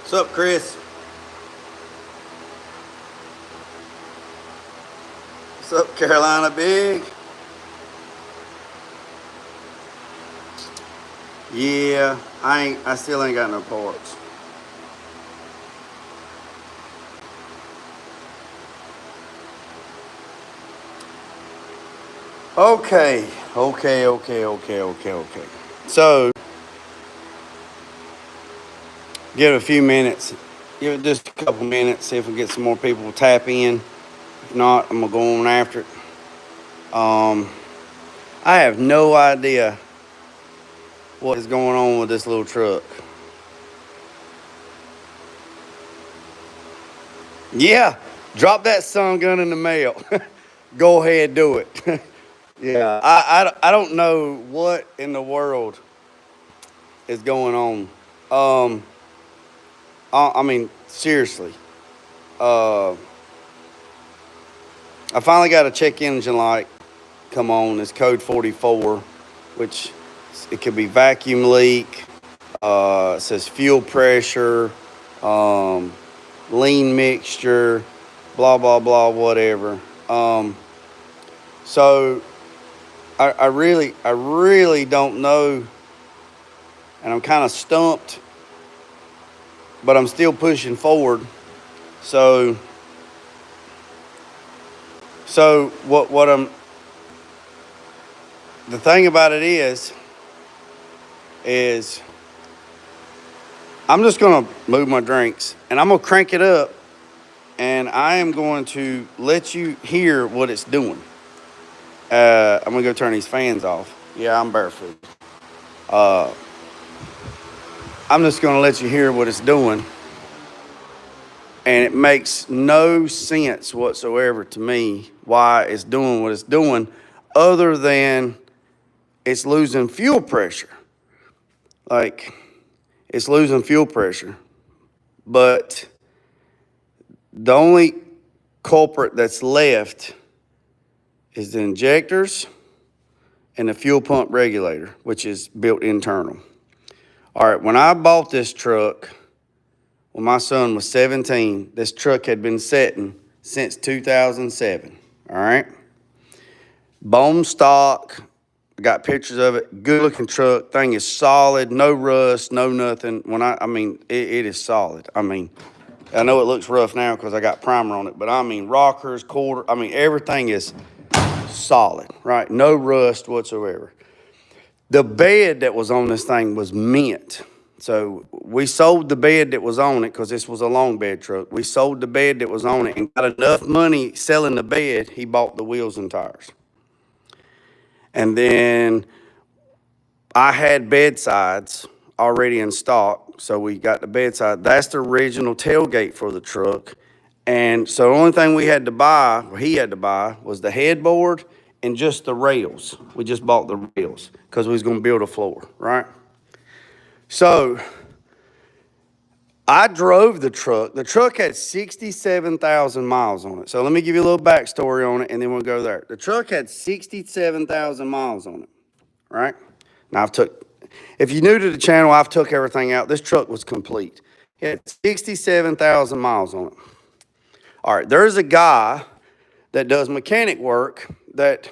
What's up, Chris? What's up, Carolina Big? Yeah, I still ain't got no parts. Okay. So, give it a few minutes. Give it just a couple minutes, see if we get some more people to tap in. If not, I'm gonna go on after it. I have no idea what is going on with this little truck. Yeah, drop that sun gun in the mail. Go ahead, do it. Yeah, I don't know what in the world is going on. I mean, seriously. I finally got a check engine light come on. It's code 44, which it could be vacuum leak. It says fuel pressure, lean mixture, blah, blah, blah, whatever. So I really don't know, and I'm kind of stumped, but I'm still pushing forward. So what I'm, the thing about it is I'm just gonna move my drinks and I'm gonna crank it up, and I am going to let you hear what it's doing. I'm gonna go turn these fans off. Yeah, I'm barefoot. I'm just gonna let you hear what it's doing, and it makes no sense whatsoever to me why it's doing what it's doing, other than it's losing fuel pressure. Like, it's losing fuel pressure. But the only culprit that's left is the injectors and the fuel pump regulator, which is built internal. All right, when I bought this truck, when my son was 17, this truck had been sitting since 2007, all right? Bone stock, I got pictures of it, good looking truck, thing is solid, no rust, no nothing. I mean, it is solid. I mean, I know it looks rough now because I got primer on it, but I mean, rockers, quarter, I mean, everything is solid, right? No rust whatsoever. The bed that was on this thing was mint. So we sold the bed that was on it because this was a long bed truck. We sold the bed that was on it and got enough money selling the bed, he bought the wheels and tires. And then I had bedsides already in stock, so we got the bedside. That's the original tailgate for the truck. And so the only thing we had to buy, or he had to buy, was the headboard and just the rails. We just bought the rails because we was going to build a floor, right? So I drove the truck. The truck had 67,000 miles on it. So let me give you a little backstory on it, and then we'll go there. The truck had 67,000 miles on it, right? Now if you're new to the channel, I've took everything out. This truck was complete. It had 67,000 miles on it. All right, there's a guy that does mechanic work that,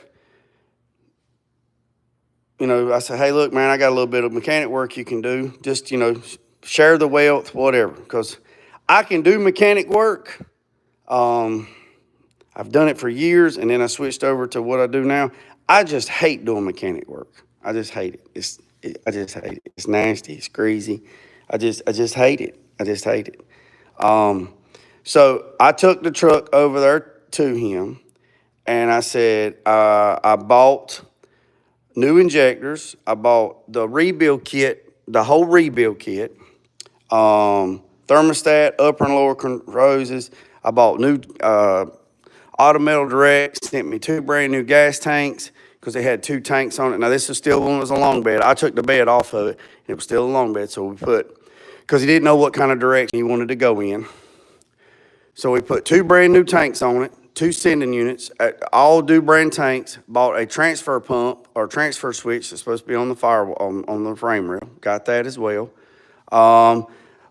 I said, hey, look, man, I got a little bit of mechanic work you can do. Just, share the wealth, whatever, because I can do mechanic work. I've done it for years, and then I switched over to what I do now. I just hate doing mechanic work. I just hate it. I just hate it. It's nasty. It's greasy. I just hate it. I just hate it. So I took the truck over there to him, and I said, I bought new injectors. I bought the rebuild kit, the whole rebuild kit, thermostat, upper and lower hoses. I bought new auto metal direct, sent me 2 brand new gas tanks because they had 2 tanks on it. Now, this is still one was a long bed. I took the bed off of it, and it was still a long bed, so we because he didn't know what kind of direction he wanted to go in. So we put 2 brand new tanks on it, 2 sending units, all new brand tanks, bought a transfer pump or transfer switch that's supposed to be on the firewall, on the frame rail. Got that as well.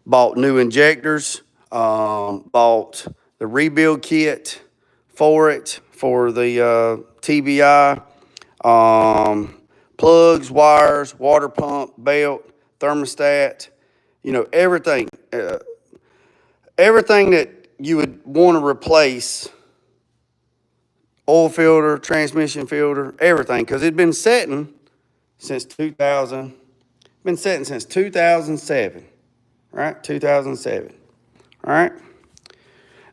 bought new injectors, bought the rebuild kit for it, for the TBI, plugs, wires, water pump, belt, thermostat, you know, everything. Everything that you would want to replace, oil filter, transmission filter, everything, because it'd been setting since 2007, right? 2007, all right?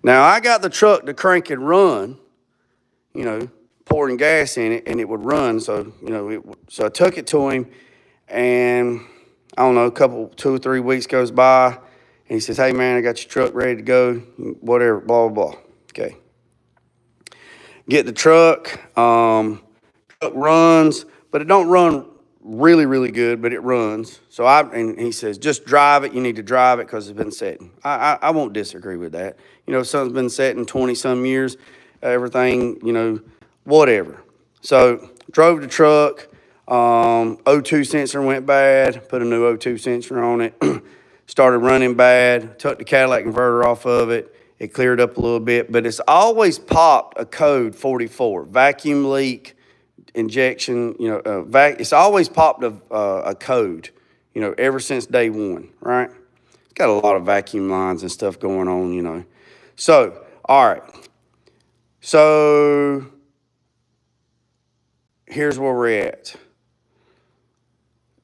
Now, I got the truck to crank and run, you know, pouring gas in it, and it would run, so, you know, so I took it to him, and I don't know, 2 or 3 weeks goes by, and he says, hey, man, I got your truck ready to go, whatever, blah, blah, blah. Okay. Get the truck, truck runs, but it don't run really, really good, but it runs. So and he says, just drive it. You need to drive it because it's been setting. I won't disagree with that. You know, something's been setting 20-some years, everything, you know, whatever. So drove the truck, O2 sensor went bad, put a new O2 sensor on it, started running bad, took the catalytic converter off of it. It cleared up a little bit, but it's always popped a code 44, vacuum leak, injection, you know, it's always popped a code, you know, ever since day one, right? It's got a lot of vacuum lines and stuff going on, you know. So, all right. So, here's where we're at.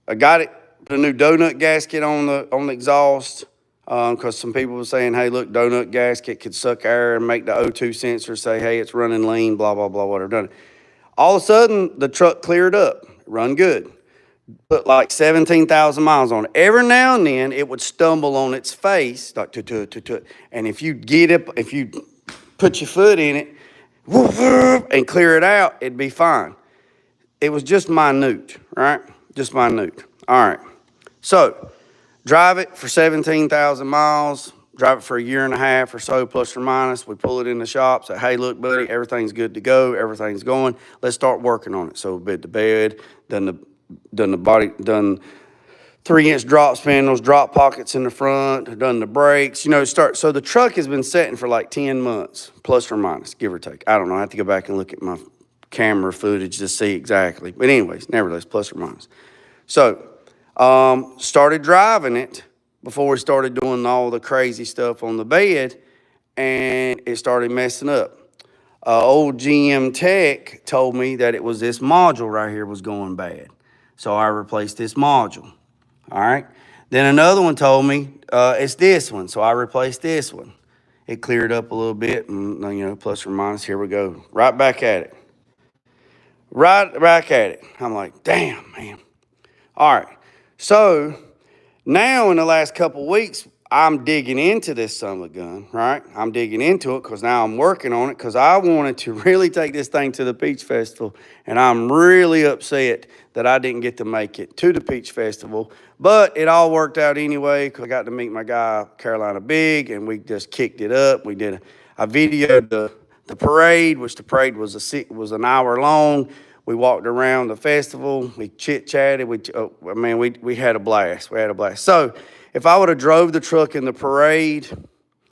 I got it, put a new donut gasket on the exhaust. Because some people were saying, hey, look, donut gasket could suck air and make the O2 sensor say, hey, it's running lean, blah, blah, blah, whatever. Done. All of a sudden, the truck cleared up, run good. Put like 17,000 miles on it. Every now and then, it would stumble on its face, like, and if you put your foot in it, and clear it out, it'd be fine. It was just minute, right? Just minute. All right. So, drive it for 17,000 miles, drive it for a year and a half or so, plus or minus. We pull it in the shop, say, hey, look, buddy, everything's good to go. Everything's going. Let's start working on it. So we bid the bed, done the body, done 3-inch drop spindles, drop pockets in the front, done the brakes, you know, So the truck has been sitting for like 10 months, plus or minus, give or take. I don't know. I have to go back and look at my camera footage to see exactly. But anyways, nevertheless, plus or minus. So, started driving it before we started doing all the crazy stuff on the bed, and it started messing up. Old GM Tech told me that it was this module right here was going bad. So I replaced this module, all right? Then another one told me it's this one, so I replaced this one. It cleared up a little bit, and, you know, plus or minus, here we go. Right back at it. Right back at it. I'm like, damn, man. All right. So now in the last couple weeks, I'm digging into this son of a gun, right? I'm digging into it because now I'm working on it because I wanted to really take this thing to the Peach Festival, and I'm really upset that I didn't get to make it to the Peach Festival. But it all worked out anyway because I got to meet my guy, Carolina Big, and we just kicked it up. We did I videoed the parade, which the parade was an hour long. We walked around the festival. We chit-chatted. We had a blast. We had a blast. So if I would have drove the truck in the parade,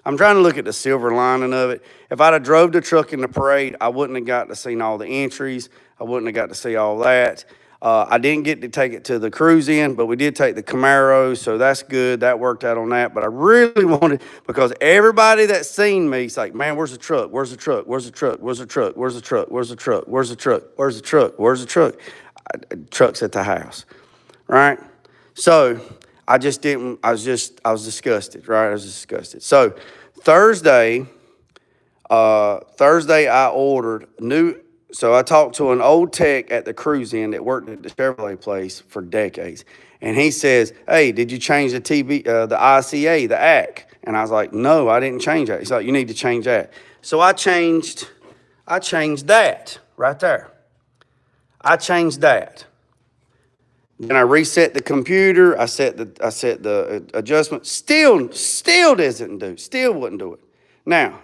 I'm trying to look at the silver lining of it. If I'd have drove the truck in the parade, I wouldn't have got to see all the entries. I wouldn't have got to see all that. I didn't get to take it to the cruise in, but we did take the Camaro, so that's good. That worked out on that. But I really wanted, because everybody that's seen me is like, man, where's the truck? Where's the truck? Where's the truck? Where's the truck? Where's the truck? Where's the truck? Where's the truck? Where's the truck? Where's the truck? Truck's at the house, right? So I just didn't, I was disgusted, right? I was disgusted. So Thursday I ordered new. So I talked to an old tech at the cruise in that worked at the Chevrolet place for decades. And he says, hey, did you change the the ICA, the AC? And I was like, no, I didn't change that. He's like, you need to change that. So I changed that right there. I changed that. Then I reset the computer. I set the adjustment. Still wouldn't do it. Now,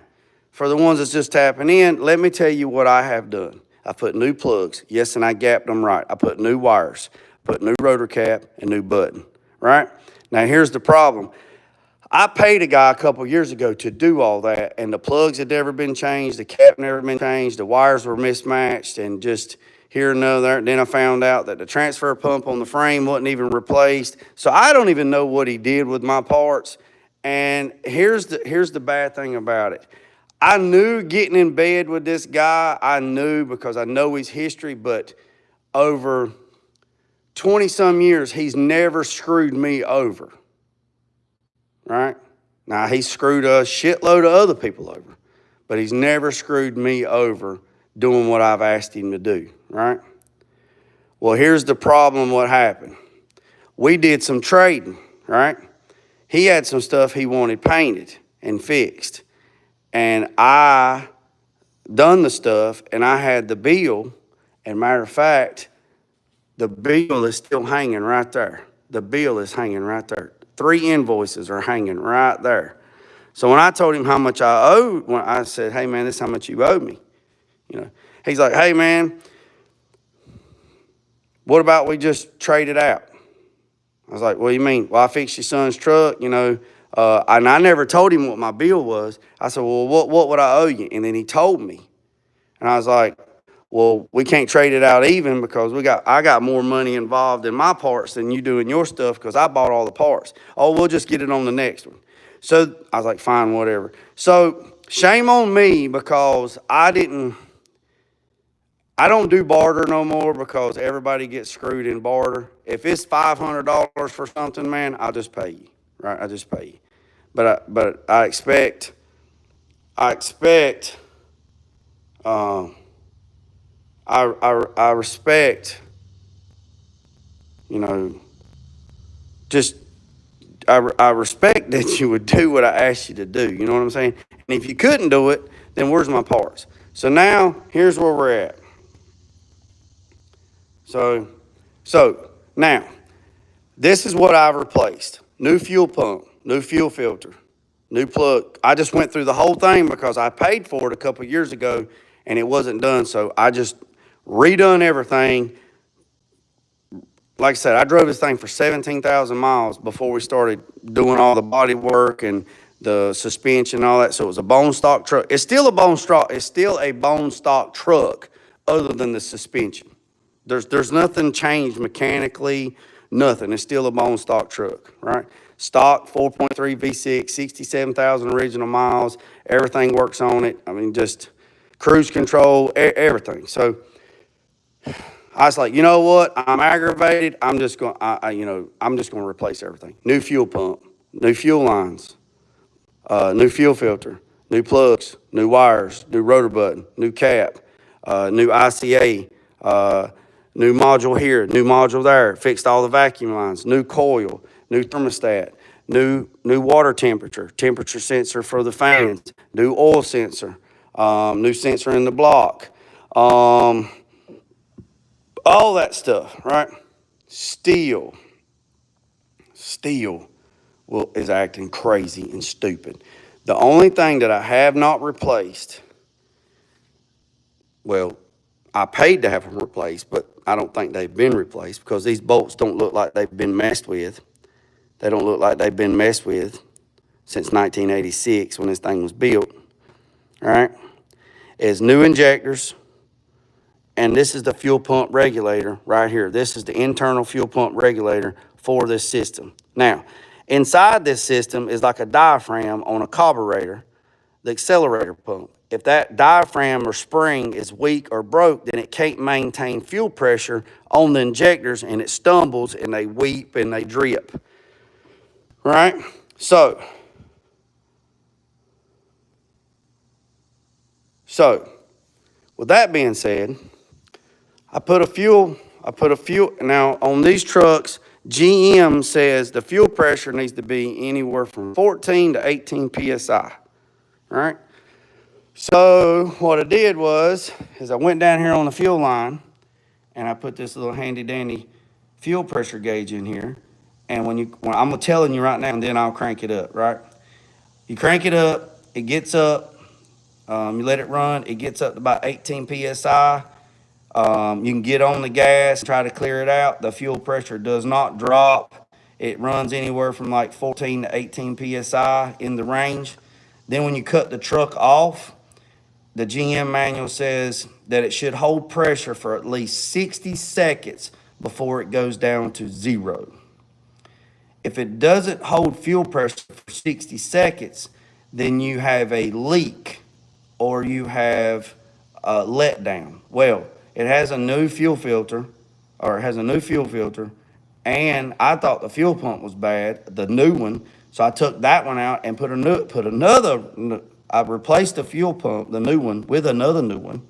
for the ones that's just tapping in, let me tell you what I have done. I put new plugs. Yes, and I gapped them right. I put new wires, put new rotor cap, and new button, right? Now, here's the problem. I paid a guy a couple years ago to do all that, and the plugs had never been changed, the cap never been changed, the wires were mismatched, and just here and there. Then I found out that the transfer pump on the frame wasn't even replaced. So I don't even know what he did with my parts. And here's the bad thing about it. I knew getting in bed with this guy, I knew because I know his history, but over 20-some years, he's never screwed me over. Right? Now, he screwed a shitload of other people over, but he's never screwed me over doing what I've asked him to do, right? Well, here's the problem, what happened. We did some trading, right? He had some stuff he wanted painted and fixed, and I done the stuff, and I had the bill, and matter of fact, the bill is still hanging right there. The bill is hanging right there. 3 invoices are hanging right there. So when I told him how much I owed, when I said, hey, man, this is how much you owe me. You know, he's like, hey, man, what about we just trade it out? I was like, what do you mean? Well, I fixed your son's truck, you know, and I never told him what my bill was. I said, well, what would I owe you? And then he told me. And I was like, well, we can't trade it out even because I got more money involved in my parts than you do in your stuff because I bought all the parts. Oh, we'll just get it on the next one. So I was like, fine, whatever. So shame on me because I don't do barter no more because everybody gets screwed in barter. If it's $500 for something, man, I'll just pay you, right? I just pay you. But I expect, I respect, you know, just, I respect that you would do what I asked you to do. You know what I'm saying? And if you couldn't do it, then where's my parts? So now, here's where we're at. So now, this is what I've replaced. New fuel pump, new fuel filter, new plug. I just went through the whole thing because I paid for it a couple years ago and it wasn't done. So I just redone everything. Like I said, I drove this thing for 17,000 miles before we started doing all the body work and the suspension and all that. So it was a bone stock truck. It's still a bone stock truck other than the suspension. There's nothing changed mechanically, nothing. It's still a bone stock truck, right? Stock 4.3 V6, 67,000 original miles. Everything works on it. I mean, just cruise control, everything. So I was like, you know what? I'm aggravated. I'm just going to replace everything. New fuel pump, new fuel lines, new fuel filter, new plugs, new wires, new rotor button, new cap, new ICA, new module here, new module there, fixed all the vacuum lines, new coil, new thermostat, new water temperature sensor for the fans, new oil sensor, new sensor in the block, all that stuff, right? Steel is acting crazy and stupid. The only thing that I have not replaced, well, I paid to have them replaced, but I don't think they've been replaced because these bolts don't look like they've been messed with. They don't look like they've been messed with since 1986 when this thing was built, all right? Is new injectors, and this is the fuel pump regulator right here. This is the internal fuel pump regulator for this system. Now, inside this system is like a diaphragm on a carburetor, the accelerator pump. If that diaphragm or spring is weak or broke, then it can't maintain fuel pressure on the injectors and it stumbles and they weep and they drip, right? So with that being said, I put a fuel, now on these trucks, GM says the fuel pressure needs to be anywhere from 14 to 18 PSI, right? So what I did is I went down here on the fuel line and I put this little handy dandy fuel pressure gauge in here. And when I'm telling you right now, and then I'll crank it up, right? You crank it up, it gets up, you let it run, it gets up to about 18 PSI. You can get on the gas, try to clear it out. The fuel pressure does not drop. It runs anywhere from like 14 to 18 PSI in the range. Then when you cut the truck off, the GM manual says that it should hold pressure for at least 60 seconds before it goes down to 0. If it doesn't hold fuel pressure for 60 seconds, then you have a leak or you have a letdown. Well, it has a new fuel filter, and I thought the fuel pump was bad, the new one, so I took that one out and I replaced the fuel pump, the new one, with another new one,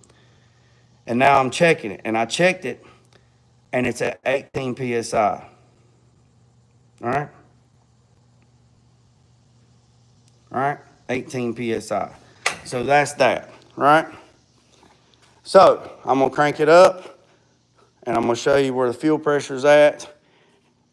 and now I'm checking it, and I checked it, and it's at 18 PSI. All right? All right? 18 PSI. So that's that, right? So I'm gonna crank it up, and I'm gonna show you where the fuel pressure's at,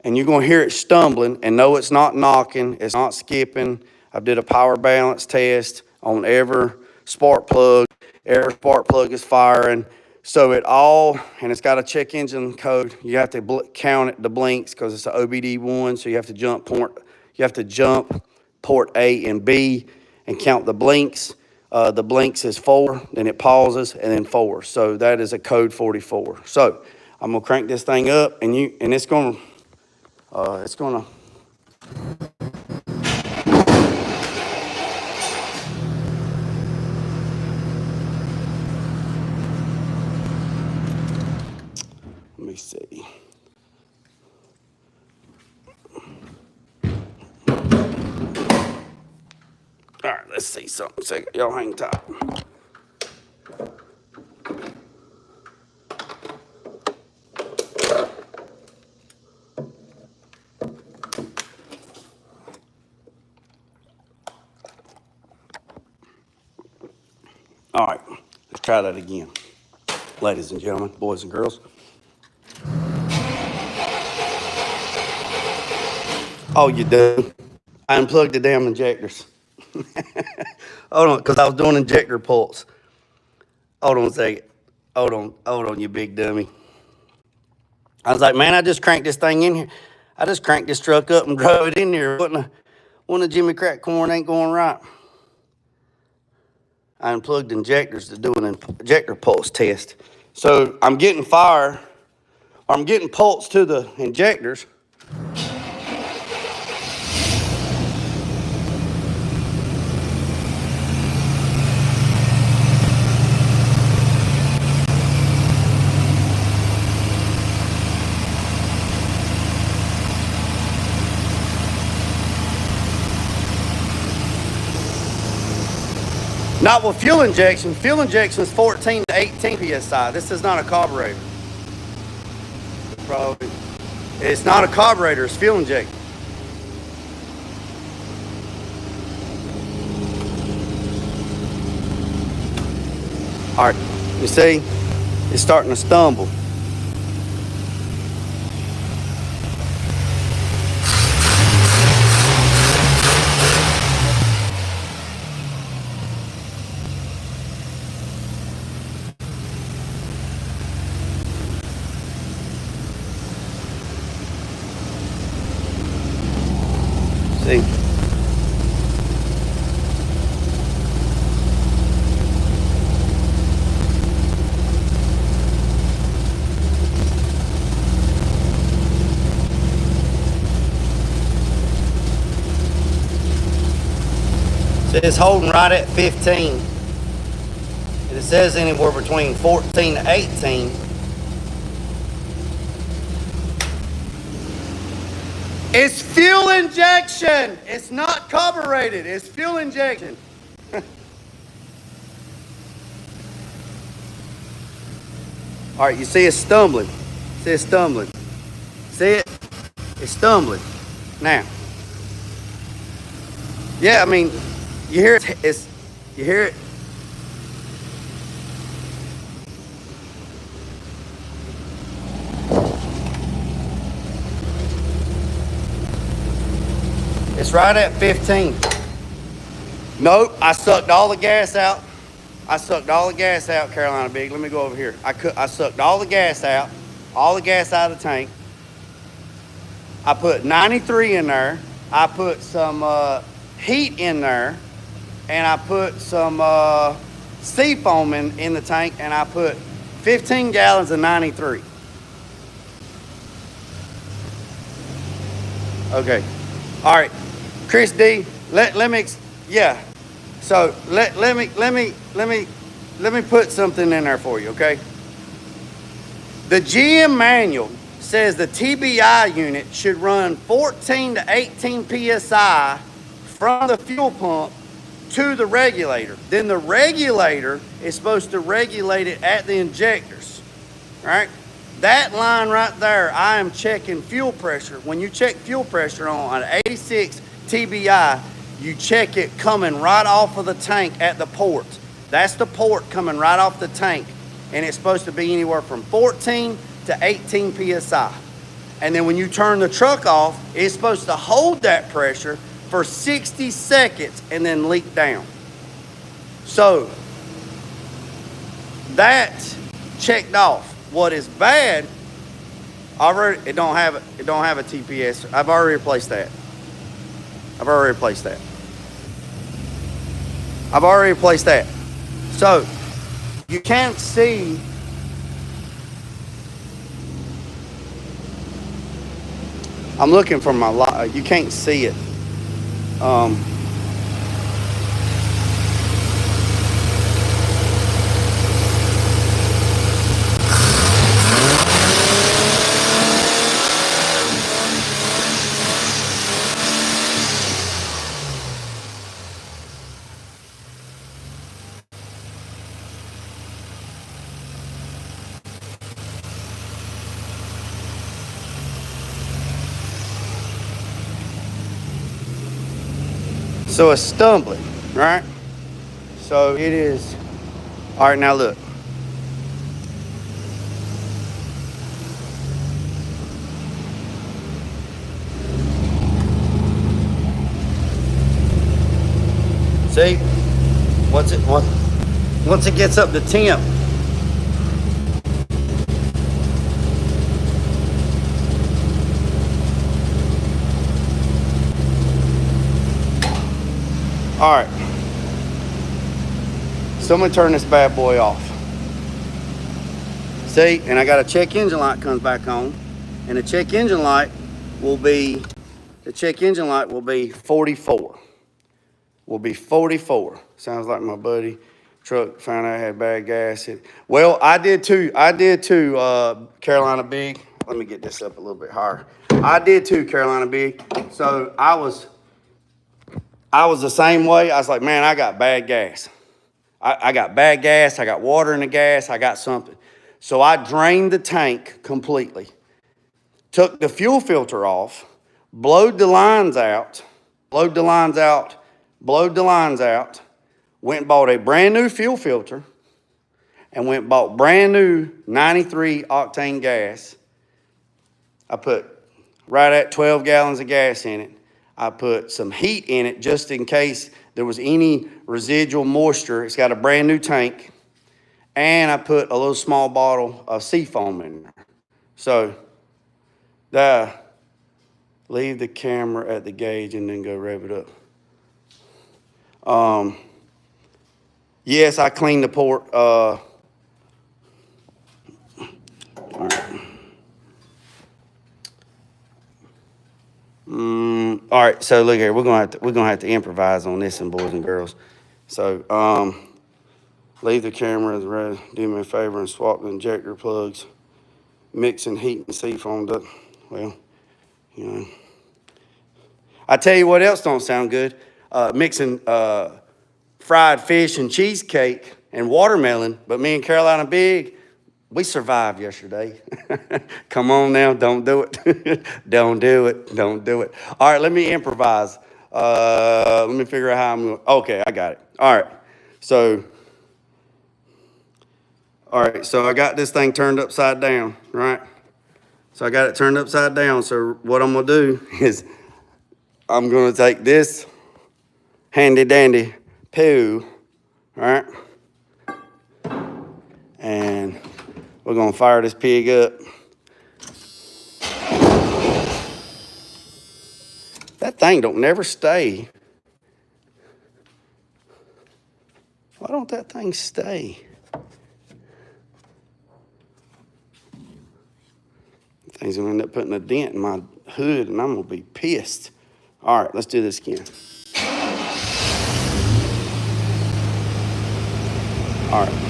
and you're gonna hear it stumbling, and no, it's not knocking, it's not skipping. I did a power balance test on every spark plug. Every spark plug is firing. So and it's got a check engine code. You have to count it, the blinks, because it's an OBD1, so you have to jump port A and B and count the blinks. The blinks is 4, then it pauses, and then 4. So that is a code 44. So I'm gonna crank this thing up, and it's gonna. Let me see. All right, let's see something. Second, y'all hang tight. All right, let's try that again. Ladies and gentlemen, boys and girls. Oh, you do? I unplugged the damn injectors. Hold on, because I was doing injector pulse. Hold on a second. Hold on, you big dummy. I was like, man, I just cranked this thing in here. I just cranked this truck up and drove it in here. One of Jimmy Crack Corn ain't going right. I unplugged injectors to do an injector pulse test. So I'm getting pulse to the injectors. Not with fuel injection. Fuel injection is 14 to 18 PSI. This is not a carburetor. It's not a carburetor, it's fuel injection. All right, you see, it's starting to stumble. See? So it's holding right at 15. And it says anywhere between 14 to 18. It's fuel injection. It's not carbureted. It's fuel injection. All right, you see it's stumbling. See it's stumbling. See it? It's stumbling. Now. Yeah, I mean, you hear it. You hear it? It's right at 15. Nope, I sucked all the gas out. Carolina Big. Let me go over here. I sucked all the gas out of the tank. I put 93 in there. I put some heat in there, and I put some sea foam in the tank, and I put 15 gallons of 93. Okay. All right. Chris D, let me, yeah. So let me put something in there for you, okay? The GM manual says the TBI unit should run 14 to 18 PSI from the fuel pump to the regulator. Then the regulator is supposed to regulate it at the injectors, right? That line right there, I am checking fuel pressure. When you check fuel pressure on an 86 TBI, you check it coming right off of the tank at the port. That's the port coming right off the tank. And it's supposed to be anywhere from 14 to 18 PSI. And then when you turn the truck off, it's supposed to hold that pressure for 60 seconds and then leak down. So that checked off. What is bad, it don't have a TPS. I've already replaced that. So you can't see. I'm looking for my light. You can't see it. So it's stumbling, right? So it is. All right, now look. See? Once it gets up to temp. All right. So I'm gonna turn this bad boy off. See, and I got a check engine light comes back on, and the check engine light will be 44. Will be 44. Sounds like my buddy truck found out I had bad gas. Well, I did too, Carolina Big. Let me get this up a little bit higher. I did too, Carolina Big. So I was the same way. I was like, man, I got bad gas. I got bad gas. I got water in the gas. I got something. So I drained the tank completely, took the fuel filter off, blowed the lines out, went and bought a brand new fuel filter, and went and bought brand new 93 octane gas. I put right at 12 gallons of gas in it. I put some heat in it just in case there was any residual moisture. It's got a brand new tank. And I put a little small bottle of sea foam in there. So, leave the camera at the gauge and then go rev it up. Yes, I cleaned the port. All right, so look here. We're gonna have to improvise on this one, boys and girls. So, leave the camera, do me a favor and swap the injector plugs, mixing heat and sea foam duct. Well, you know. I tell you what else don't sound good. Mixing fried fish and cheesecake and watermelon, but me and Carolina Big, we survived yesterday. Come on now, don't do it. Don't do it. All right, let me improvise. Let me figure out how I'm going. Okay, I got it. All right, so I got this thing turned upside down, right? So I got it turned upside down. So what I'm gonna do is I'm gonna take this handy dandy poo, right? And we're gonna fire this pig up. That thing don't never stay. Why don't that thing stay? Thing's gonna end up putting a dent in my hood and I'm gonna be pissed. All right, let's do this again. All right.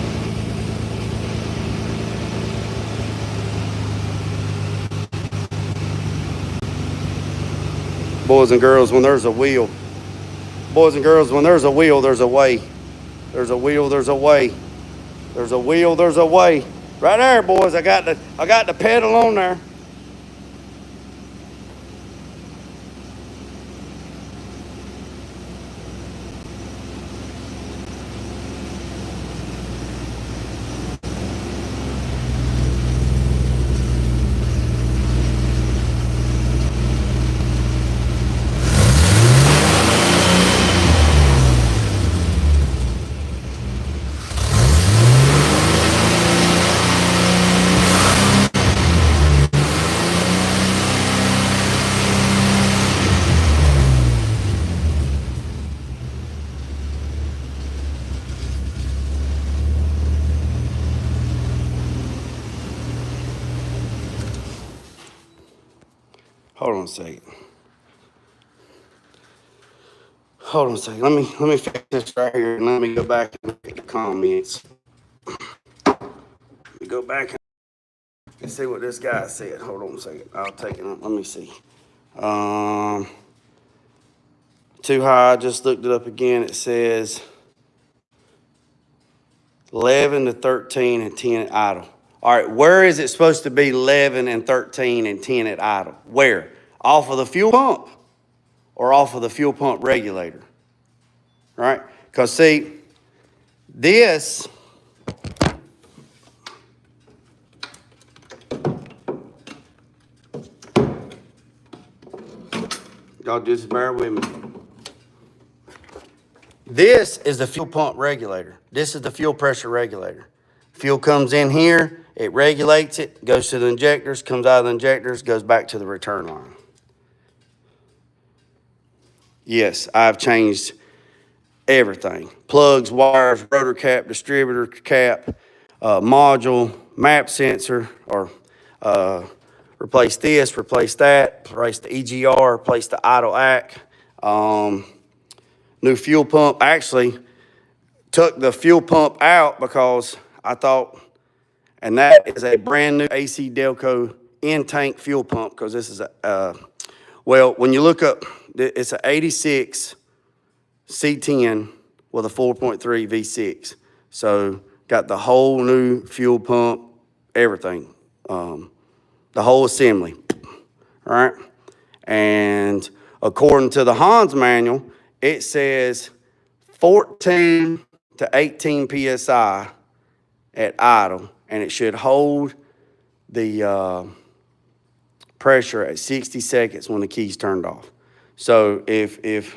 Boys and girls, when there's a wheel. Boys and girls, when there's a wheel, there's a way. There's a wheel, there's a way. There's a wheel, there's a way. Right there, boys. I got the pedal on there. Hold on a second. Hold on a second. Let me fix this right here and let me go back and look at the comments. Let me go back and see what this guy said. Hold on a second. I'll take it. Let me see. Too high. I just looked it up again. It says 11 to 13 and 10 at idle. All right, where is it supposed to be 11 and 13 and 10 at idle? Where? Off of the fuel pump or off of the fuel pump regulator? Right? Because see, this, y'all just bear with me. This is the fuel pump regulator. This is the fuel pressure regulator. Fuel comes in here, it regulates it, goes to the injectors, comes out of the injectors, goes back to the return line. Yes, I've changed everything. Plugs, wires, rotor cap, distributor cap, module, map sensor, or replace this, replace that, replace the EGR, replace the idle ACK, new fuel pump. Actually, took the fuel pump out because I thought, and that is a brand new AC Delco in-tank fuel pump because this is well, when you look up, it's an 86 C10 with a 4.3 V6. So got the whole new fuel pump, everything, the whole assembly, all right? And according to the Hans manual, it says 14 to 18 PSI at idle, and it should hold the pressure at 60 seconds when the key's turned off. So if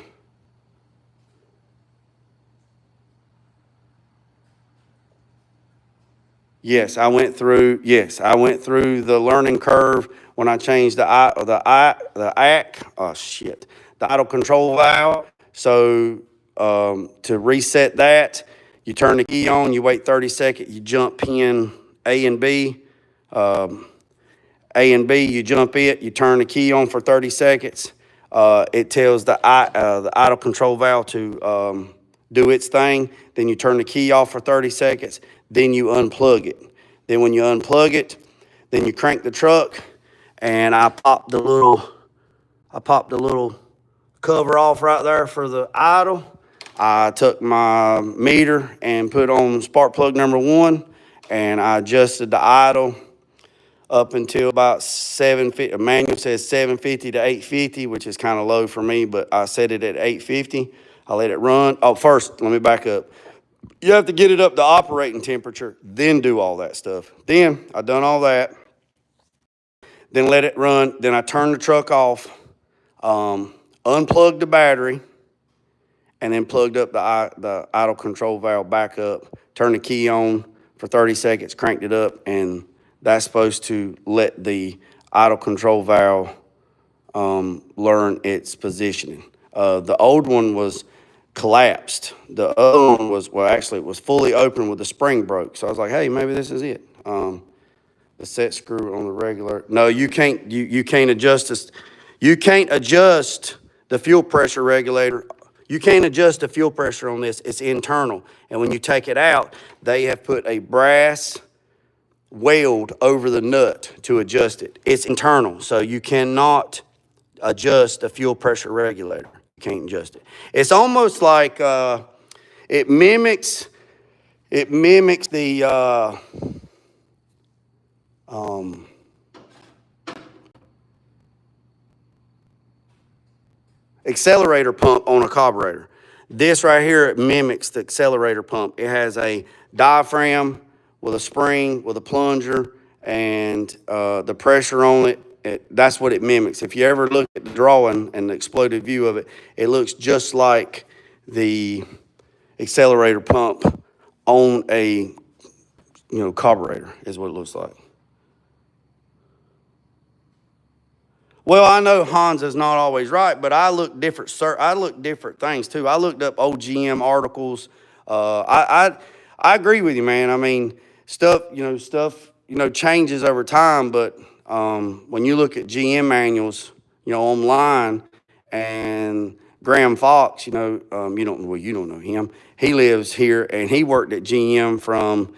yes, I went through the learning curve when I changed the ACK, the idle control valve. So to reset that, you turn the key on, you wait 30 seconds, you jump pin A and B. A and B, you jump it, you turn the key on for 30 seconds. It tells the idle control valve to do its thing. Then you turn the key off for 30 seconds. Then you unplug it. Then when you unplug it, then you crank the truck, and I popped the little cover off right there for the idle. I took my meter and put on spark plug number 1, and I adjusted the idle up until about 750. The manual says 750 to 850, which is kind of low for me, but I set it at 850. I let it run. Oh, first, let me back up. You have to get it up to operating temperature, then do all that stuff. Then I done all that, then let it run. Then I turned the truck off, unplugged the battery, and then plugged up the idle control valve back up, turned the key on for 30 seconds, cranked it up, and that's supposed to let the idle control valve learn its positioning. The old one was collapsed. The other one was, well, actually, it was fully open with the spring broke. So I was like, hey, maybe this is it. The set screw on the regular. No, you can't. You can't adjust this. You can't adjust the fuel pressure regulator. You can't adjust the fuel pressure on this. It's internal. And when you take it out, they have put a brass weld over the nut to adjust it. It's internal, so you cannot adjust the fuel pressure regulator. You can't adjust it. It's almost like it mimics the accelerator pump on a carburetor. This right here, it mimics the accelerator pump. It has a diaphragm with a spring, with a plunger, and the pressure on it, that's what it mimics. If you ever look at the drawing and the exploded view of it, it looks just like the accelerator pump on a carburetor is what it looks like. Well, I know Honda's not always right, but I look different things too. I looked up old GM articles. I agree with you, man. I mean, stuff changes over time, but when you look at GM manuals, online, and Graham Fox, you don't know him. He lives here, and he worked at GM from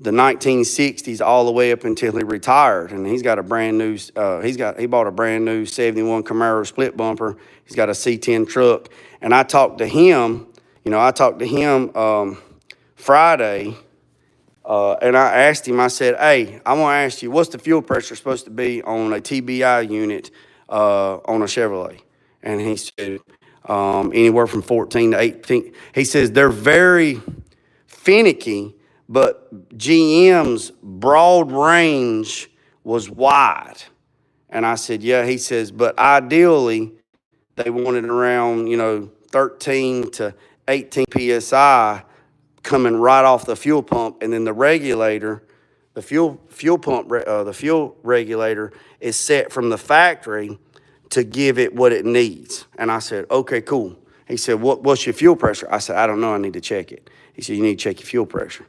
the 1960s all the way up until he retired, and he's got a brand new. He bought a brand new '71 Camaro split bumper. He's got a C10 truck, and I talked to him. Friday, and I asked him. I said, "Hey, I want to ask you, what's the fuel pressure supposed to be on a TBI unit on a Chevrolet?" And he said, "Anywhere from 14 to 18." He says they're very finicky. But GM's broad range was wide. And I said, yeah. He says, but ideally, they wanted around, 13 to 18 PSI coming right off the fuel pump. And then the regulator, the fuel regulator is set from the factory to give it what it needs. And I said, okay, cool. He said, what's your fuel pressure? I said, I don't know. I need to check it. He said, you need to check your fuel pressure.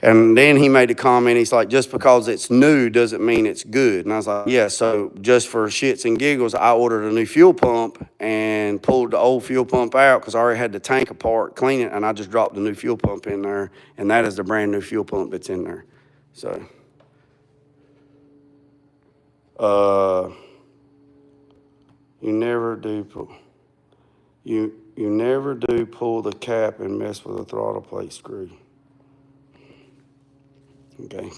And then he made a comment. He's like, just because it's new doesn't mean it's good. And I was like, yeah, so just for shits and giggles, I ordered a new fuel pump and pulled the old fuel pump out because I already had the tank apart, clean it, and I just dropped the new fuel pump in there. And that is the brand new fuel pump that's in there. So, you never do pull the cap and mess with the throttle plate screw. Okay.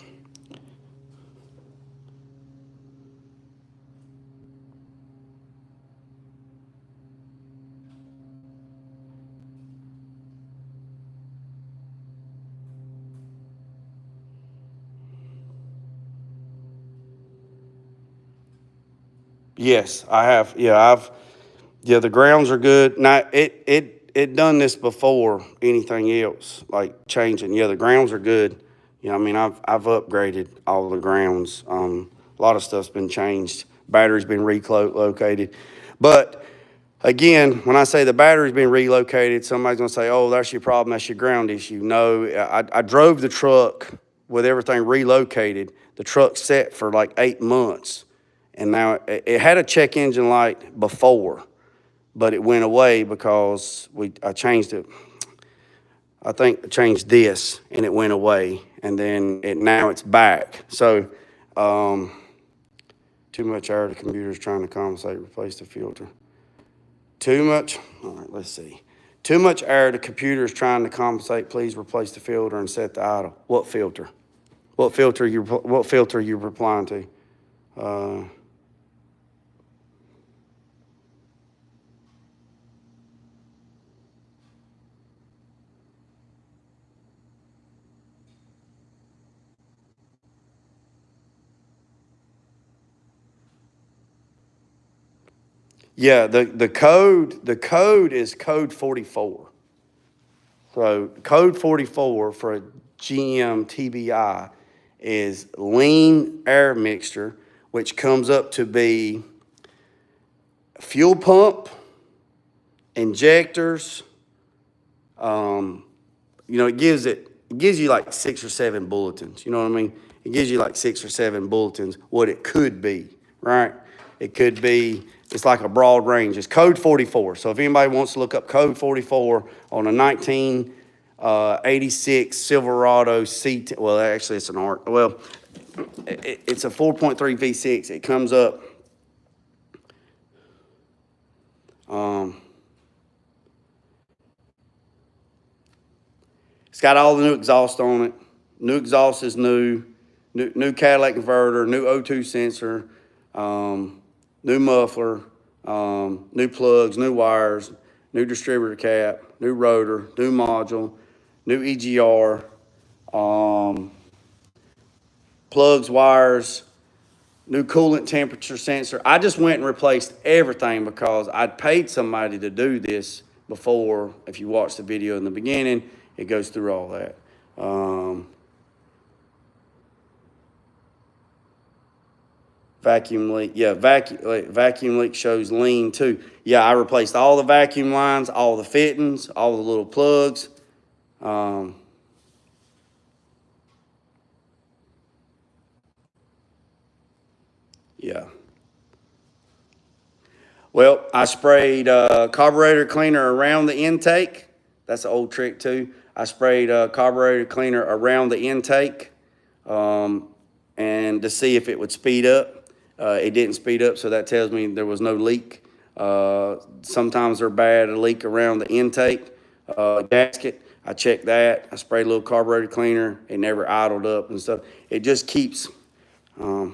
Yes, I have. Yeah, the grounds are good. Now, it done this before anything else, like changing. Yeah, the grounds are good. I mean, I've upgraded all the grounds. A lot of stuff's been changed. Battery's been relocated. But again, when I say the battery's been relocated, somebody's gonna say, oh, that's your problem, that's your ground issue. No, I drove the truck with everything relocated. The truck set for like 8 months. And now it had a check engine light before, but it went away because I changed it. I think I changed this and it went away, and then now it's back. So too much air, the computer's trying to compensate, replace the filter. All right, let's see. Too much air, the computer's trying to compensate, please replace the filter and set the idle. What filter? What filter are you replying to? Yeah, the code is code 44. So code 44 for a GM TBI is lean air mixture, which comes up to be fuel pump, injectors. It gives you like 6 or 7 bulletins. You know what I mean? It gives you like 6 or 7 bulletins what it could be, right? It could be, it's like a broad range. It's code 44. So if anybody wants to look up code 44 on a 1986 Silverado C10, well, actually it's an ARC. Well, it's a 4.3 V6. It comes up. It's got all the new exhaust on it. New exhaust is new. New catalytic converter, new O2 sensor, new muffler, new plugs, new wires, new distributor cap, new rotor, new module, new EGR, plugs, wires, new coolant temperature sensor. I just went and replaced everything because I'd paid somebody to do this before. If you watch the video in the beginning, it goes through all that. Vacuum leak, yeah, vacuum leak shows lean too. Yeah, I replaced all the vacuum lines, all the fittings, all the little plugs. Yeah. Well, I sprayed carburetor cleaner around the intake. That's an old trick too. I sprayed carburetor cleaner around the intake and to see if it would speed up. It didn't speed up, so that tells me there was no leak. Sometimes they're bad, a leak around the intake gasket. I checked that. I sprayed a little carburetor cleaner. It never idled up and stuff. It just keeps, I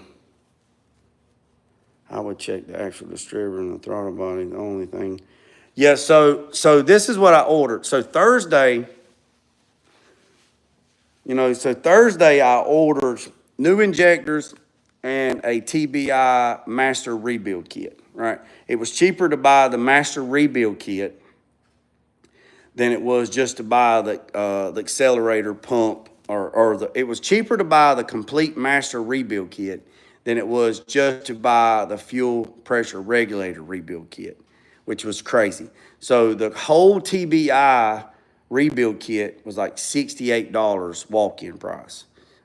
would check the actual distributor and the throttle body, the only thing. Yeah, so this is what I ordered. So Thursday, Thursday I ordered new injectors and a TBI master rebuild kit, right? It was cheaper to buy the master rebuild kit than it was just to buy the accelerator pump it was cheaper to buy the complete master rebuild kit than it was just to buy the fuel pressure regulator rebuild kit, which was crazy. So the whole TBI rebuild kit was like $68 walk-in price.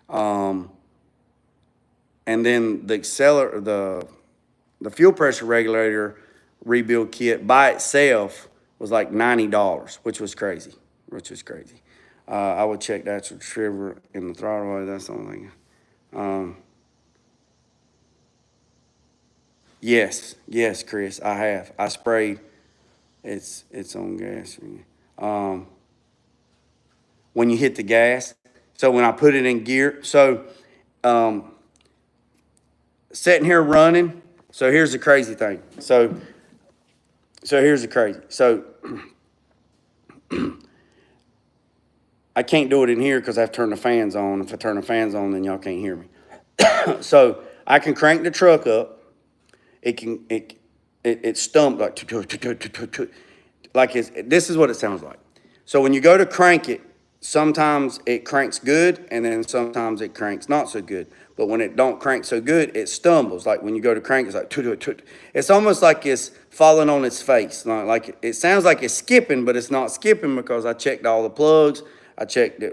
And then the fuel pressure regulator rebuild kit by itself was like $90, which was crazy, I would check the actual distributor in the throttle body, that's the only thing. Yes, Chris, I have. I sprayed, it's on gas. When you hit the gas, so when I put it in gear, sitting here running. So here's the crazy thing. So here's the crazy. So I can't do it in here because I have to turn the fans on. If I turn the fans on, then y'all can't hear me. So I can crank the truck up. It stumps like this is what it sounds like. So when you go to crank it, sometimes it cranks good, and then sometimes it cranks not so good. But when it don't crank so good, it stumbles. Like when you go to crank, it's like it's almost like it's falling on its face. Like it sounds like it's skipping, but it's not skipping because I checked all the plugs. I checked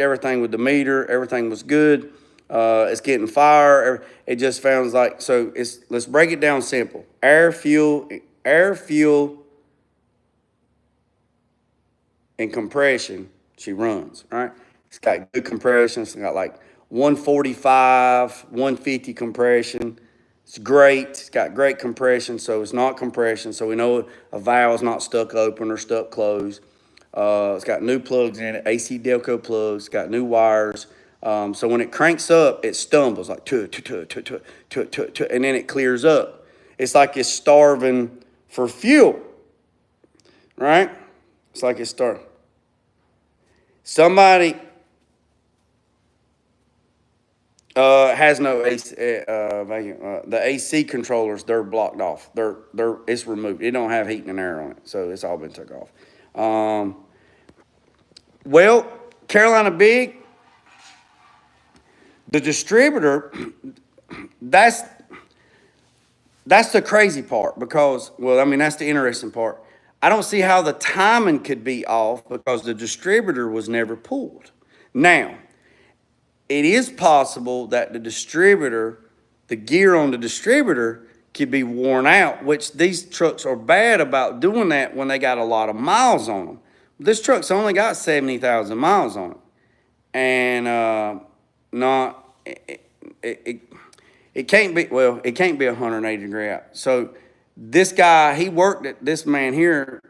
everything with the meter. Everything was good. It's getting fire. It just sounds like, so let's break it down simple. Air, fuel, and compression, she runs, right? It's got good compression. It's got like 145, 150 compression. It's great. It's got great compression, so it's not compression. So we know a valve is not stuck open or stuck closed. It's got new plugs in it, AC Delco plugs. It's got new wires. So when it cranks up, it stumbles like and then it clears up. It's like it's starving for fuel, right? It's like it's starving. Somebody has no AC. The AC controllers, they're blocked off. It's removed. It don't have heating and air on it, so it's all been took off. Well, Carolina Big, the distributor, That's the crazy part because, well, I mean, that's the interesting part. I don't see how the timing could be off because the distributor was never pulled. Now, it is possible that the distributor, the gear on the distributor could be worn out, which these trucks are bad about doing that when they got a lot of miles on them. This truck's only got 70,000 miles on it. And not, it can't be, well, it can't be 180 degree out. So this guy, he worked at, this man here,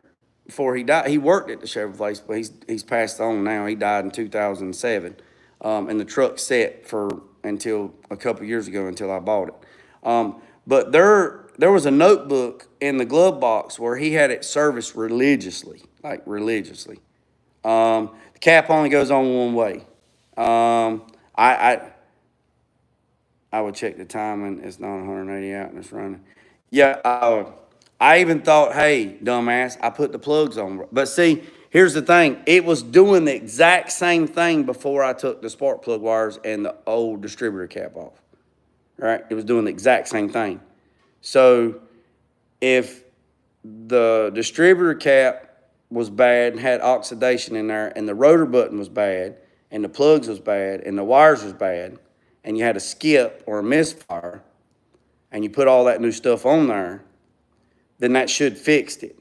before he died, he worked at the Chevrolet place, but he's passed on now. He died in 2007. And the truck set for until a couple years ago until I bought it. But there was a notebook in the glove box where he had it serviced religiously, like religiously. The cap only goes on one way. I would check the time and it's not 180 out and it's running. Yeah, I even thought, hey, dumbass, I put the plugs on. But see, here's the thing. It was doing the exact same thing before I took the spark plug wires and the old distributor cap off. Right? It was doing the exact same thing. So if the distributor cap was bad and had oxidation in there and the rotor button was bad and the plugs was bad and the wires was bad and you had a skip or a misfire and you put all that new stuff on there, then that should fix it.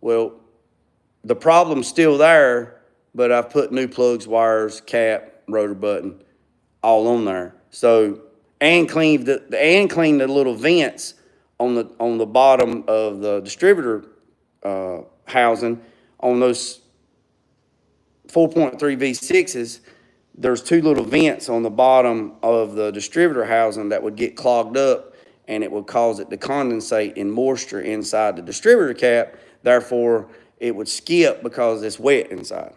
Well, the problem's still there, but I've put new plugs, wires, cap, rotor button, all on there. So, and cleaned the little vents on the bottom of the distributor housing on those 4.3 V6s. There's two little vents on the bottom of the distributor housing that would get clogged up, and it would cause it to condensate in moisture inside the distributor cap. Therefore, it would skip because it's wet inside.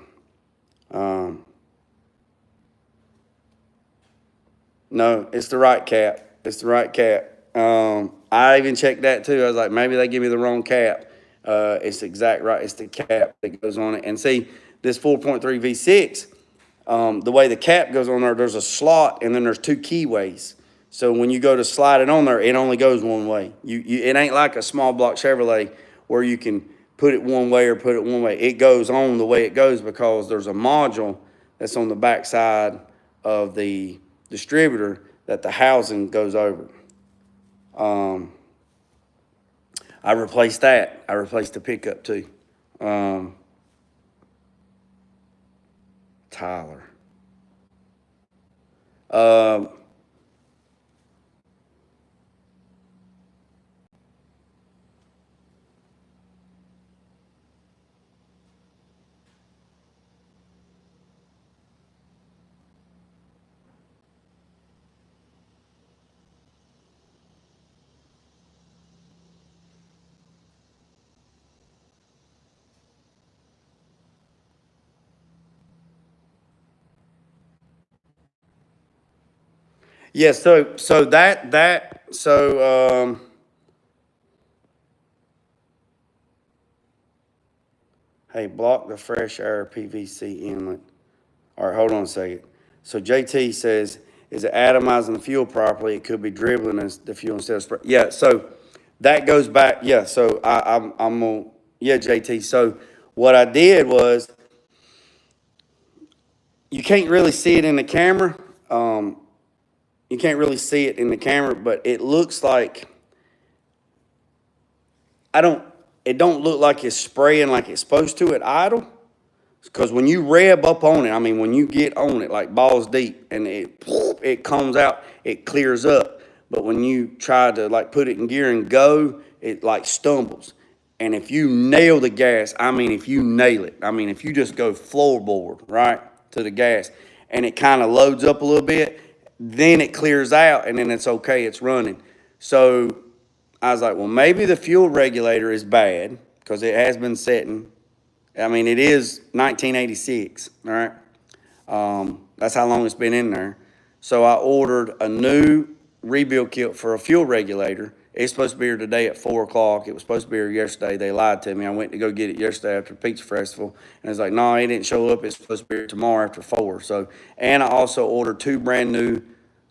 No, it's the right cap. It's the right cap. I even checked that too. I was like, maybe they give me the wrong cap. It's exact right. It's the cap that goes on it. And see, this 4.3 V6, the way the cap goes on there, there's a slot and then there's two keyways. So when you go to slide it on there, it only goes one way. It ain't like a small block Chevrolet where you can put it one way or put it one way. It goes on the way it goes because there's a module that's on the back side of the distributor that the housing goes over. I replaced that. I replaced the pickup too. Tyler. Yeah, hey, block the fresh air PVC inlet. All right, hold on a second. So JT says, is it atomizing the fuel properly? It could be dribbling the fuel instead of spray. Yeah, so that goes back. Yeah, so I'm gonna, yeah, JT. So what I did was, you can't really see it in the camera. You can't really see it in the camera, but it looks like, it don't look like it's spraying like it's supposed to at idle. Because when you rev up on it, I mean, when you get on it like balls deep and it comes out, it clears up. But when you try to like put it in gear and go, it like stumbles. And if you nail the gas, I mean, if you nail it, I mean, if you just go floorboard, right, to the gas, and it kind of loads up a little bit, then it clears out and then it's okay, it's running. So I was like, well, maybe the fuel regulator is bad because it has been setting. I mean, it is 1986, all right? That's how long it's been in there. So I ordered a new rebuild kit for a fuel regulator. It's supposed to be here today at 4 o'clock. It was supposed to be here yesterday. They lied to me. I went to go get it yesterday after Pizza Festival. And it's like, no, it didn't show up. It's supposed to be here tomorrow after 4. So, and I also ordered 2 brand new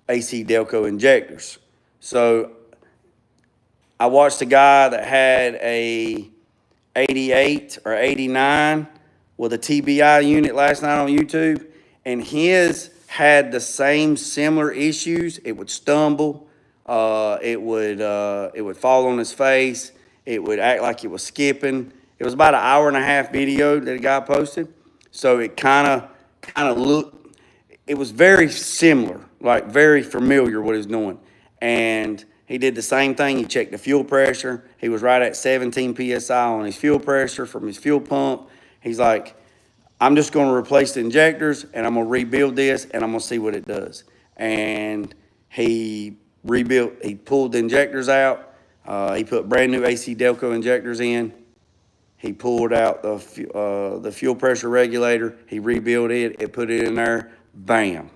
AC Delco injectors. So I watched a guy that had a 88 or 89 with a TBI unit last night on YouTube, and his had the same similar issues. It would stumble, it would fall on his face, it would act like it was skipping. It was about an hour and a half video that a guy posted, so it kind of looked. It was very similar, like very familiar what he's doing, and he did the same thing. He checked the fuel pressure. He was right at 17 PSI on his fuel pressure from his fuel pump. He's like, I'm just going to replace the injectors and I'm going to rebuild this and I'm going to see what it does. And he pulled the injectors out. He put brand new AC Delco injectors in. He pulled out the fuel pressure regulator. He rebuilt it. It put it in there. Bam.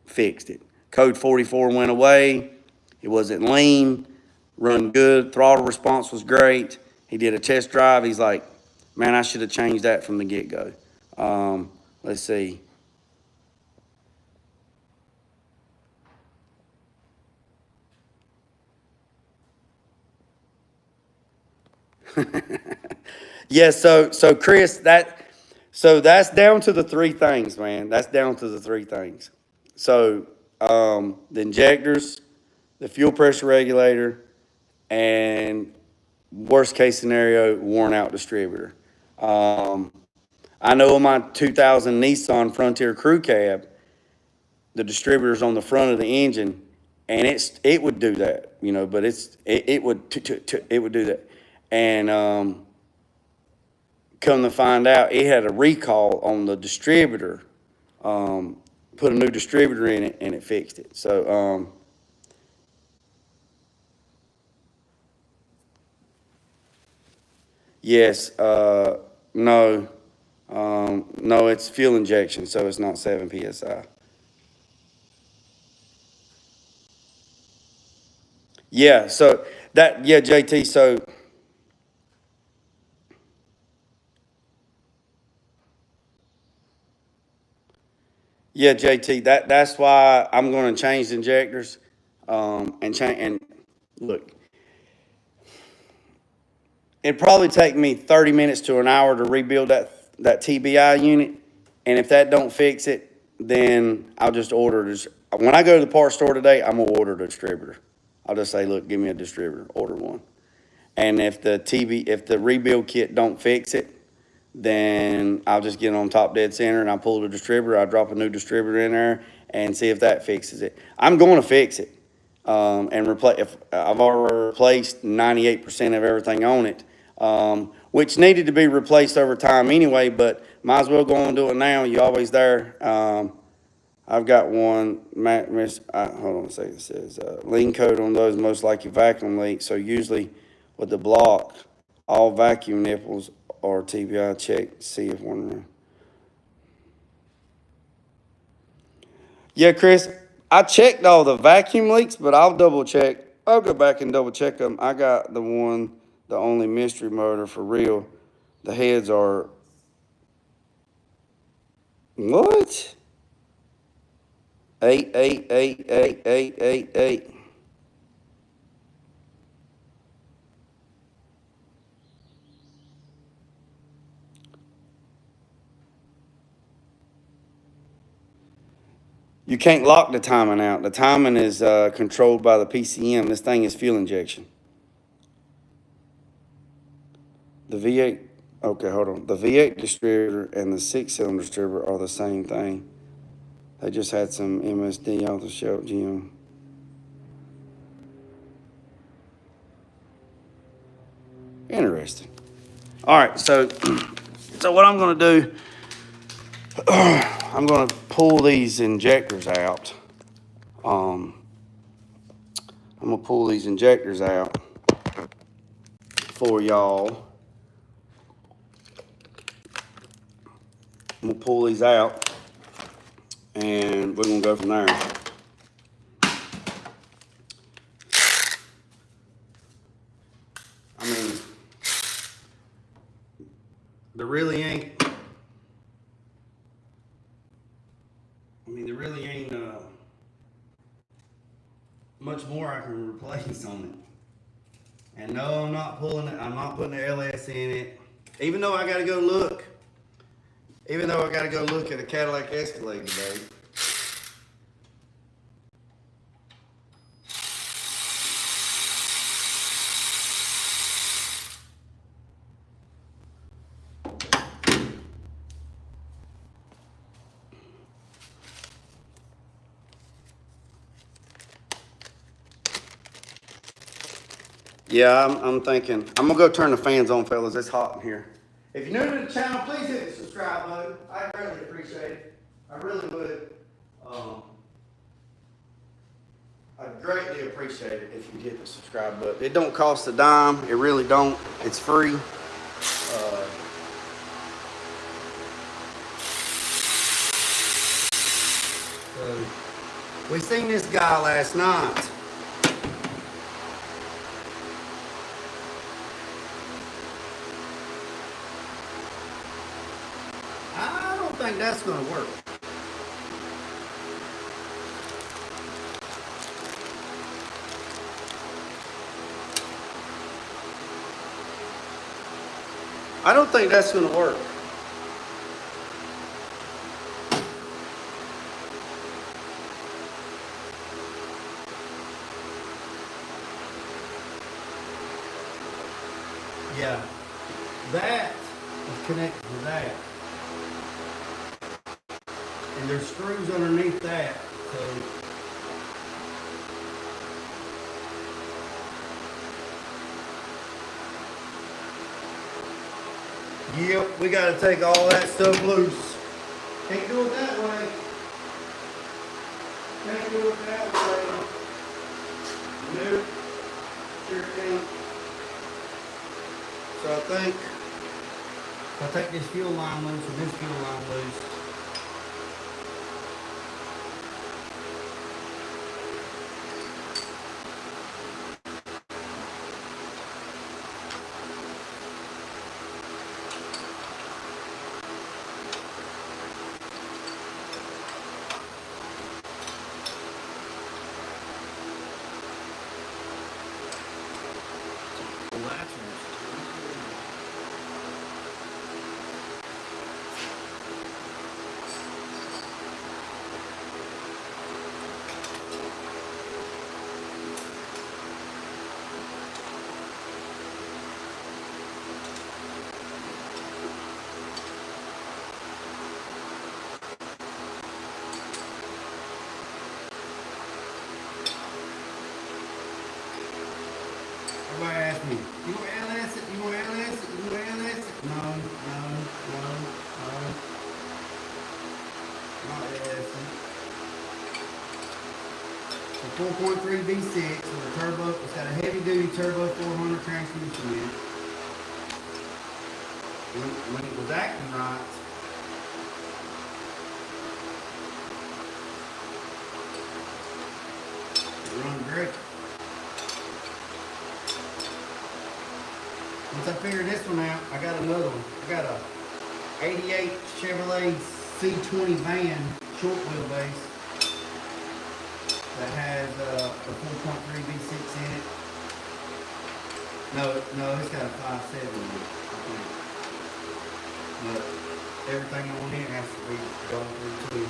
Fixed it. Code 44 went away. It wasn't lean, run good, throttle response was great. He did a test drive. He's like, man, I should have changed that from the get-go. Let's see. Yeah, so Chris, that's down to the three things, man. That's down to the three things. So the injectors, the fuel pressure regulator, and worst case scenario, worn out distributor. I know on my 2000 Nissan Frontier Crew Cab, the distributor's on the front of the engine, and it would do that, you know, but it would do that. And come to find out, it had a recall on the distributor. Put a new distributor in it, and it fixed it. So yes, no, no, it's fuel injection, so it's not 7 PSI. Yeah, so yeah, JT, so yeah, JT, that's why I'm going to change the injectors, and look, it'd probably take me 30 minutes to an hour to rebuild that TBI unit, and if that don't fix it, then I'll just order this. When I go to the parts store today, I'm gonna order the distributor. I'll just say, look, give me a distributor, order one. And if the rebuild kit don't fix it, then I'll just get on top dead center and I'll pull the distributor. I'll drop a new distributor in there and see if that fixes it. I'm going to fix it and replace. If I've already replaced 98% of everything on it, which needed to be replaced over time anyway. But might as well go on and do it now. You always there. I've got one. Hold on a second. It says lean code on those most likely vacuum leaks. So usually with the block, all vacuum nipples or TBI check to see if one. Yeah, Chris, I checked all the vacuum leaks, but I'll double check. I'll go back and double check them. I got the only mystery motor for real. The heads are, what? 8888888. You can't lock the timing out. The timing is controlled by the PCM. This thing is fuel injection. The V8, okay, hold on. The V8 distributor and the 6-cylinder distributor are the same thing. They just had some MSD off the shelf GM. Interesting. All right, so what I'm gonna do, I'm gonna pull these injectors out. I'm gonna pull these injectors out for y'all. I'm gonna pull these out and we're gonna go from there. I mean, there really ain't much more I can replace on it. And no, I'm not pulling it. I'm not putting the LS in it. Even though I got to go look. Even though I got to go look at a Cadillac Escalade today. Yeah, I'm thinking. I'm gonna go turn the fans on, fellas. It's hot in here. If you're new to the channel, please hit the subscribe button. I'd really appreciate it. I really would. I'd greatly appreciate it if you hit the subscribe button. It don't cost a dime. It really don't. It's free. So we seen this guy last night. I don't think that's gonna work. I don't think that's gonna work. Yeah, that is connected to that. And there's screws underneath that, so yep, we gotta take all that stuff loose. Can't do it that way. Can't do it that way. Nope. Sure can't. So I think if I take this fuel line loose and this fuel line loose, everybody asks me, you want LS it? You want LS it? You want LS it? No. Not LS it. The 4.3 V6 with a turbo, it's got a heavy duty turbo 400 transmission in it. When it was acting right, it runs great. Once I figured this one out, I got another one. I got a 88 Chevrolet C20 van, short wheelbase, that has a 4.3 V6 in it. No, it's got a 5.7 in it, I think. But everything on it has to be going through too.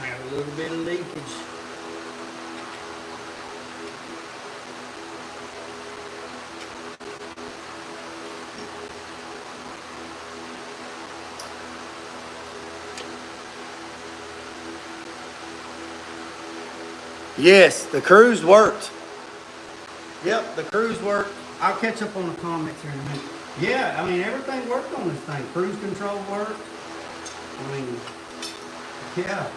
A little bit of leakage. Yes, the cruise worked. Yep, the cruise worked. I'll catch up on the comments here in a minute. Yeah, I mean, everything worked on this thing. Cruise control worked. I mean, yeah.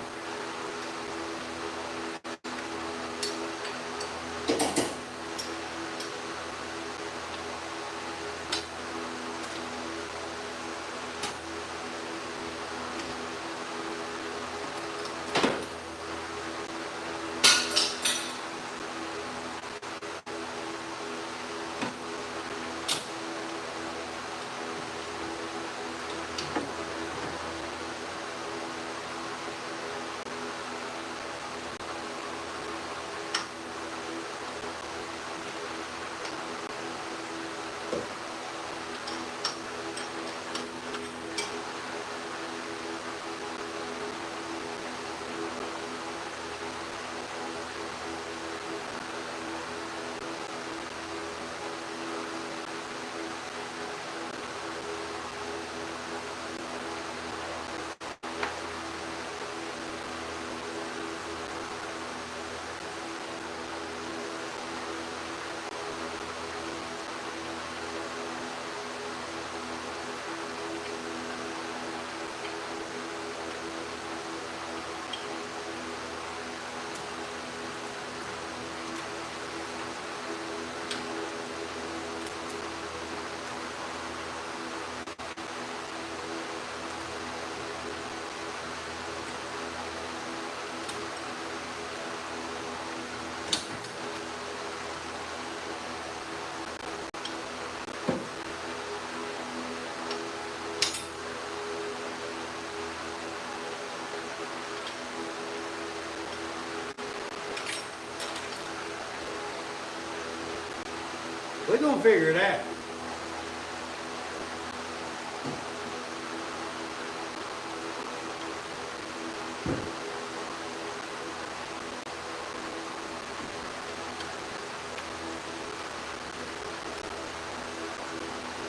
We're gonna figure it out.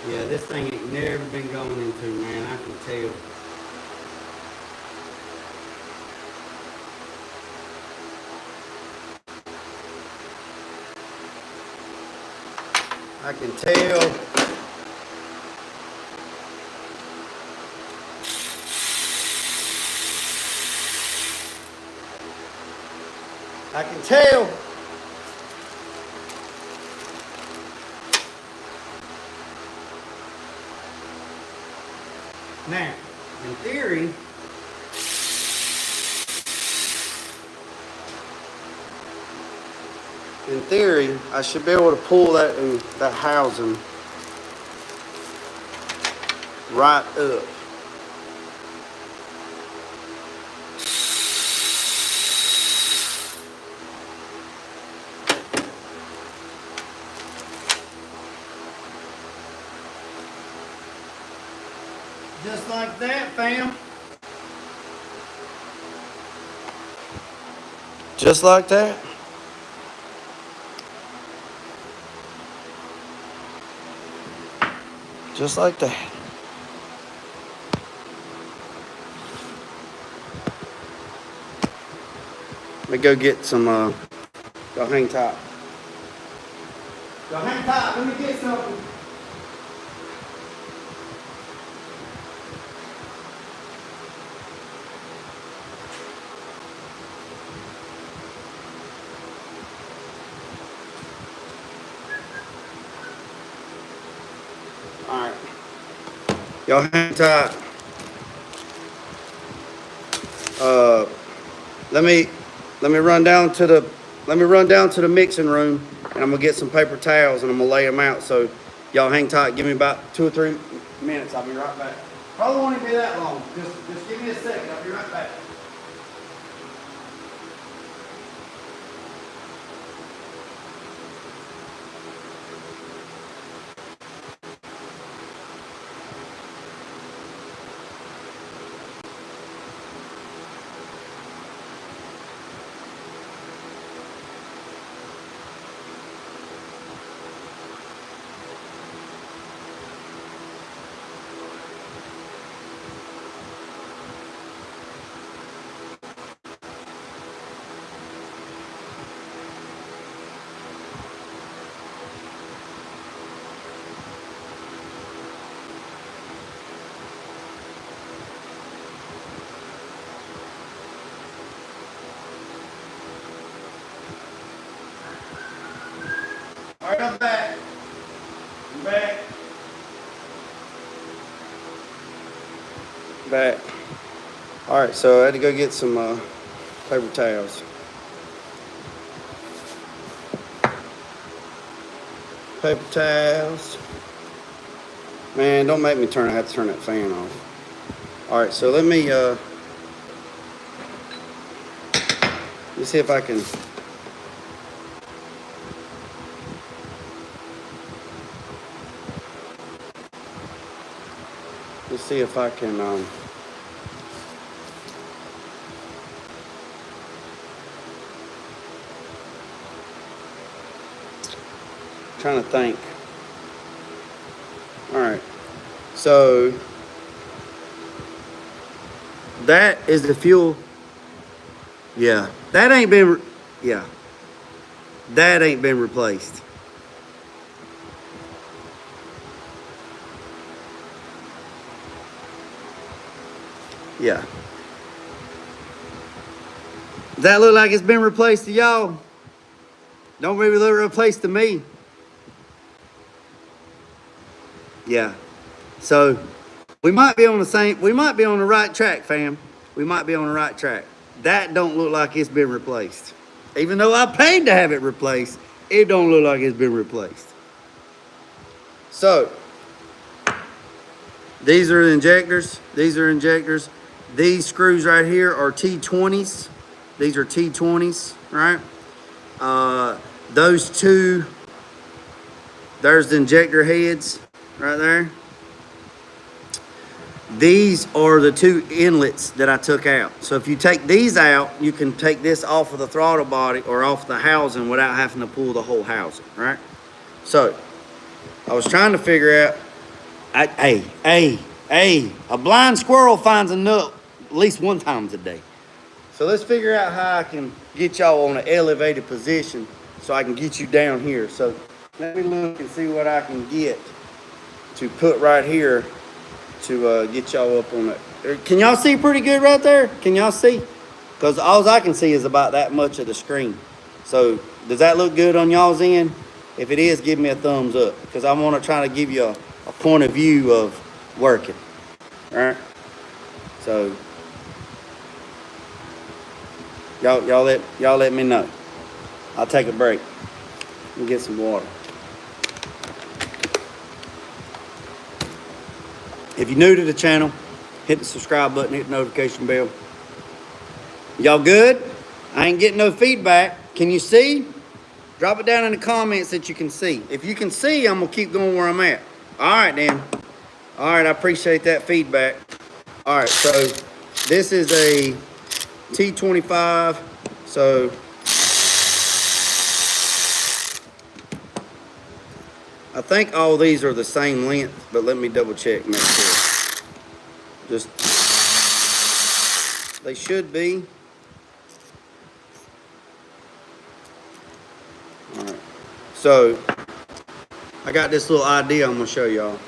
Yeah, this thing ain't never been going into, man, I can tell. I can tell. I can tell. Now, in theory, I should be able to pull that housing right up. Just like that, fam. Just like that. Just like that. Let me go get some, y'all hang tight. Y'all hang tight, let me get something. Alright. Y'all hang tight. Let me run down to the mixing room, and I'm gonna get some paper towels and I'm gonna lay them out. So y'all hang tight. Give me about 2 or 3 minutes. I'll be right back. Probably won't be that long. Just give me a second. I'll be right back. All right, I'm back. I'm back. Back. All right, so I had to go get some paper towels. Paper towels. Man, don't make me I have to turn that fan off. All right, so let me see if I can. Let's see if I can trying to think. All right, so that is the fuel. Yeah, that ain't been. Yeah, that ain't been replaced. Yeah. Does that look like it's been replaced to y'all? Don't really look replaced to me. Yeah. So we might be on the right track, fam. We might be on the right track. That don't look like it's been replaced. Even though I paid to have it replaced, it don't look like it's been replaced. So these are the injectors. These are injectors. These screws right here are T20s. These are T20s, right? Those two there's the injector heads right there. These are the two inlets that I took out. So if you take these out, you can take this off of the throttle body or off the housing without having to pull the whole housing, right? So I was trying to figure out, a blind squirrel finds a nut at least one time a day. So let's figure out how I can get y'all on an elevated position so I can get you down here. So let me look and see what I can get to put right here to get y'all up on it. Can y'all see pretty good right there? Can y'all see? Because all I can see is about that much of the screen. So does that look good on y'all's end? If it is, give me a thumbs up, because I want to try to give you a point of view of working. All right? So y'all let me know. I'll take a break and get some water. If you're new to the channel, hit the subscribe button, hit the notification bell. Y'all good? I ain't getting no feedback. Can you see? Drop it down in the comments that you can see. If you can see, I'm gonna keep going where I'm at. All right, then. All right, I appreciate that feedback. All right, so this is a T25. So I think all these are the same length, but let me double check, make sure. Just, they should be. All right. So I got this little idea I'm gonna show y'all.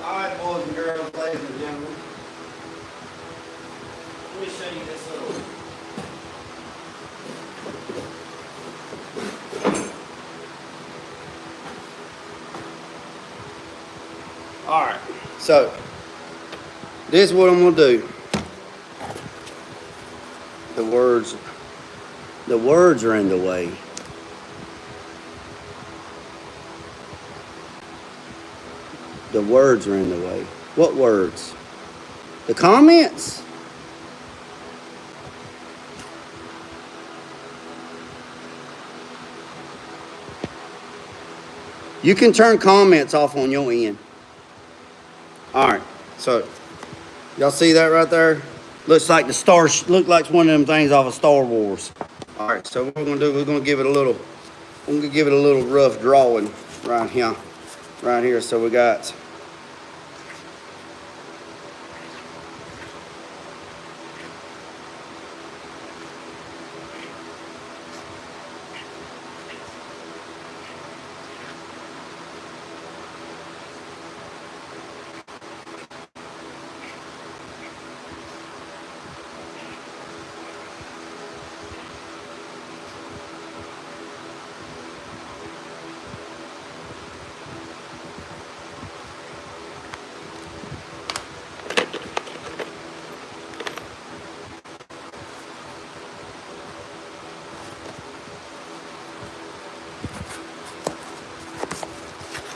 All right, boys and girls, ladies and gentlemen. Let me show you this little. All right, so this is what I'm gonna do. The words are in the way. The words are in the way. What words? The comments? You can turn comments off on your end. All right, so y'all see that right there? Looks like the star. Look like one of them things off of Star Wars. All right, so what we're gonna do? We're gonna give it a little. I'm gonna give it a little rough drawing right here. Right here. So we got.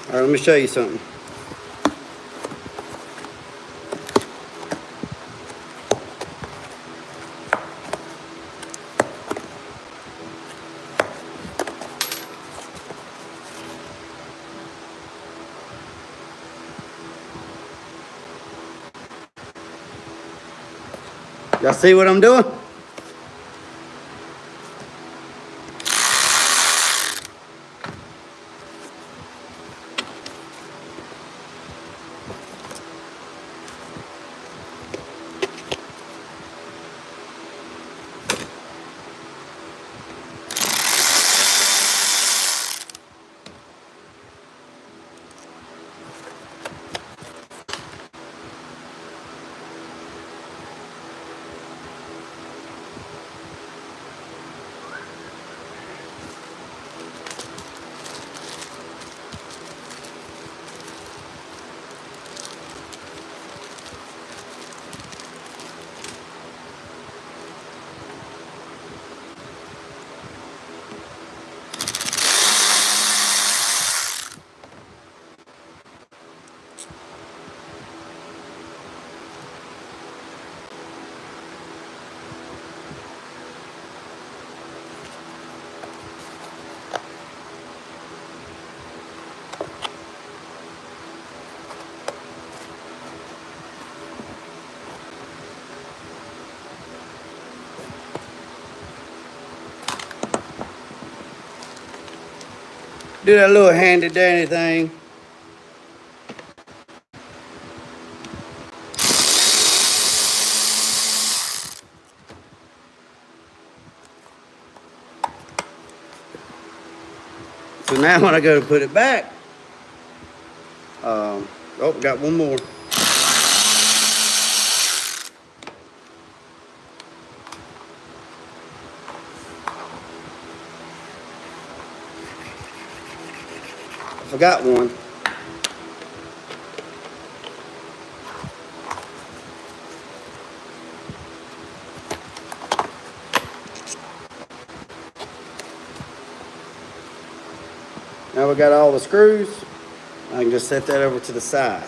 All right, let me show you something. Y'all see what I'm doing? Do that little handy dandy thing. So now when I go to put it back, oh, got one more. I forgot one. Now we got all the screws. I can just set that over to the side.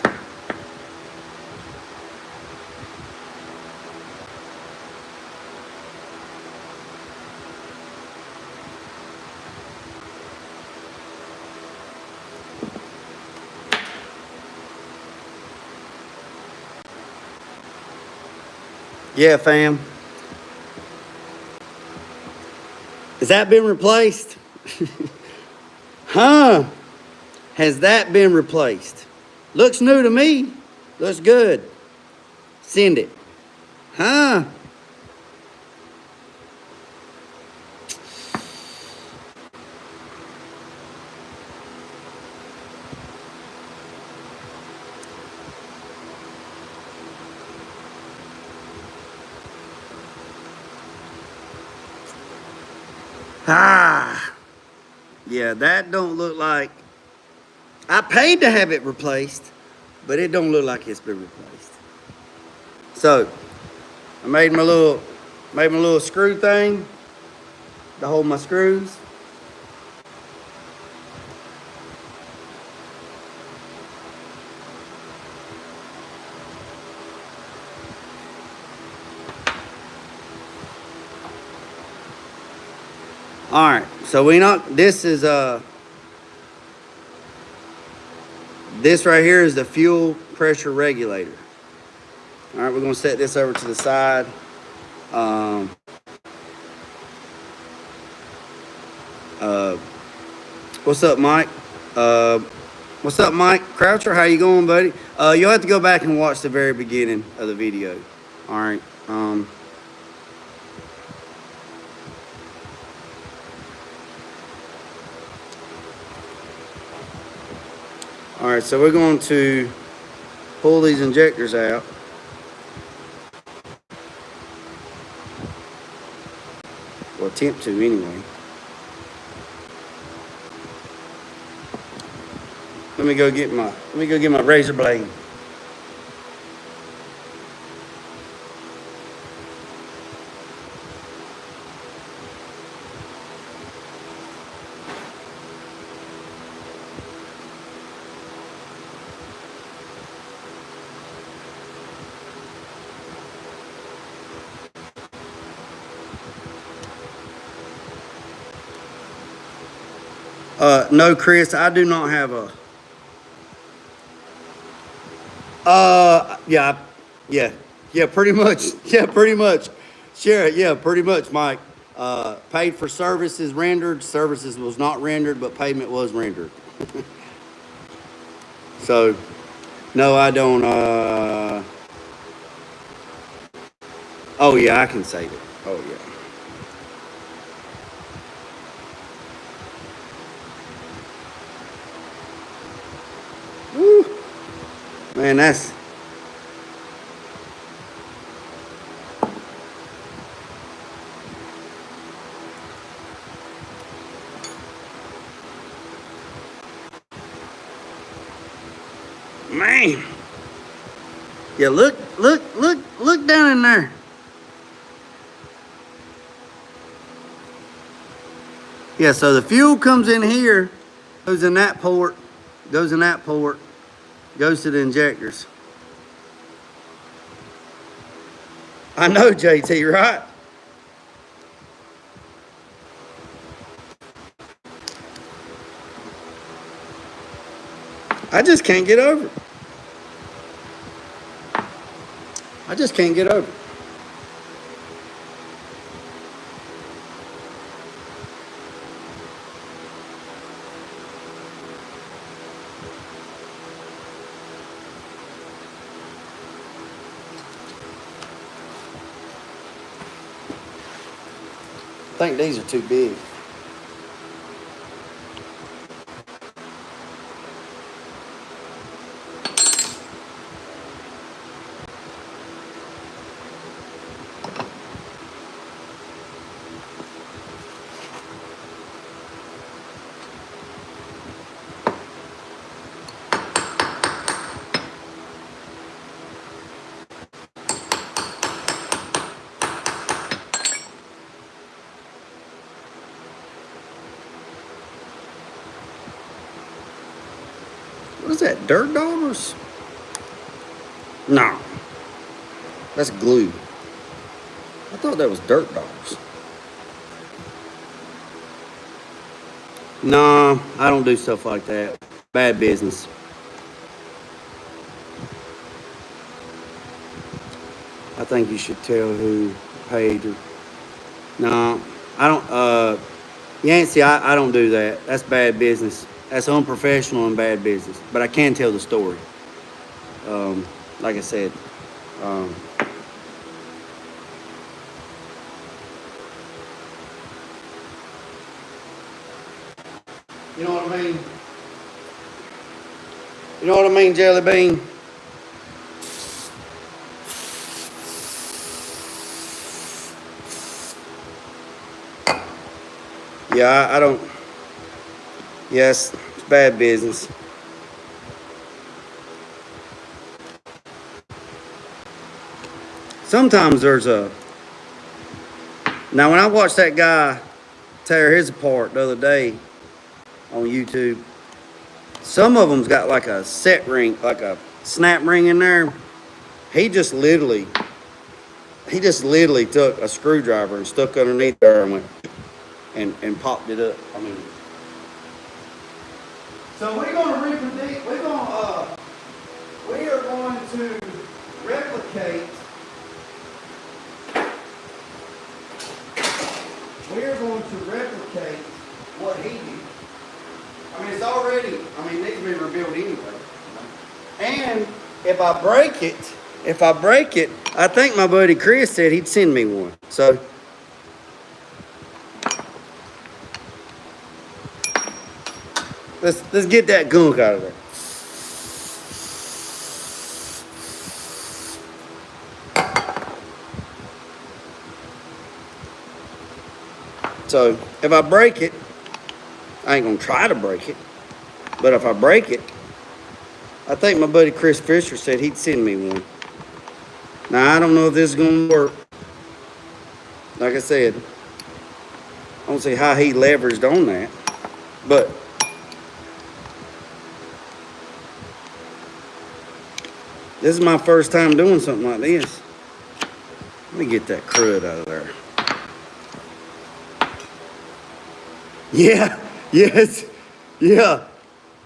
Yeah, fam. Has that been replaced? Huh? Has that been replaced? Looks new to me. Looks good. Send it. Huh? Ah. Yeah, that don't look like... I paid to have it replaced, but it don't look like it's been replaced. So, I made my little screw thing to hold my screws. All right, so this is this right here is the fuel pressure regulator. All right, we're gonna set this over to the side. What's up, Mike? What's up, Mike Croucher? How you going, buddy? You'll have to go back and watch the very beginning of the video. All right. All right, so we're going to pull these injectors out. Or attempt to anyway. Let me go get my razor blade. No, Chris, I do not have a... Yeah, pretty much. Yeah, pretty much. Sure, yeah, pretty much, Mike. Paid for services rendered. Services was not rendered, but payment was rendered. So, no, I don't, oh, yeah, I can save it. Oh, yeah. Woo. Man, that's... Man. Yeah, look down in there. Yeah, so the fuel comes in here, goes in that port, goes to the injectors. I know, JT, right? I just can't get over it. I just can't get over it. I think these are too big. What is that, dirt daubers? No, that's glue. I thought that was dirt daubers. No, I don't do stuff like that. Bad business. I think you should tell who paid you. No, I don't. Yancey, I don't do that. That's bad business. That's unprofessional and bad business. But I can tell the story. Like I said, you know what I mean? You know what I mean, Jelly Bean? Yeah, I don't. Yes, it's bad business. Sometimes there's a. Now, when I watched that guy tear his apart the other day on YouTube, some of them's got like a set ring, like a snap ring in there. He just literally took a screwdriver and stuck underneath there and went and popped it up. I mean, so we're going to reproduce. We are going to replicate. We are going to replicate what he did. I mean, it's already. I mean, it needs to be rebuilt anyway. And if I break it, I think my buddy Chris said he'd send me one. So let's get that gunk out of there. So if I break it, I ain't gonna try to break it. But if I break it, I think my buddy Chris Fisher said he'd send me one. Now I don't know if this is gonna work. Like I said, I don't see how he leveraged on that. But this is my first time doing something like this. Let me get that crud out of there. Yeah, yes, yeah,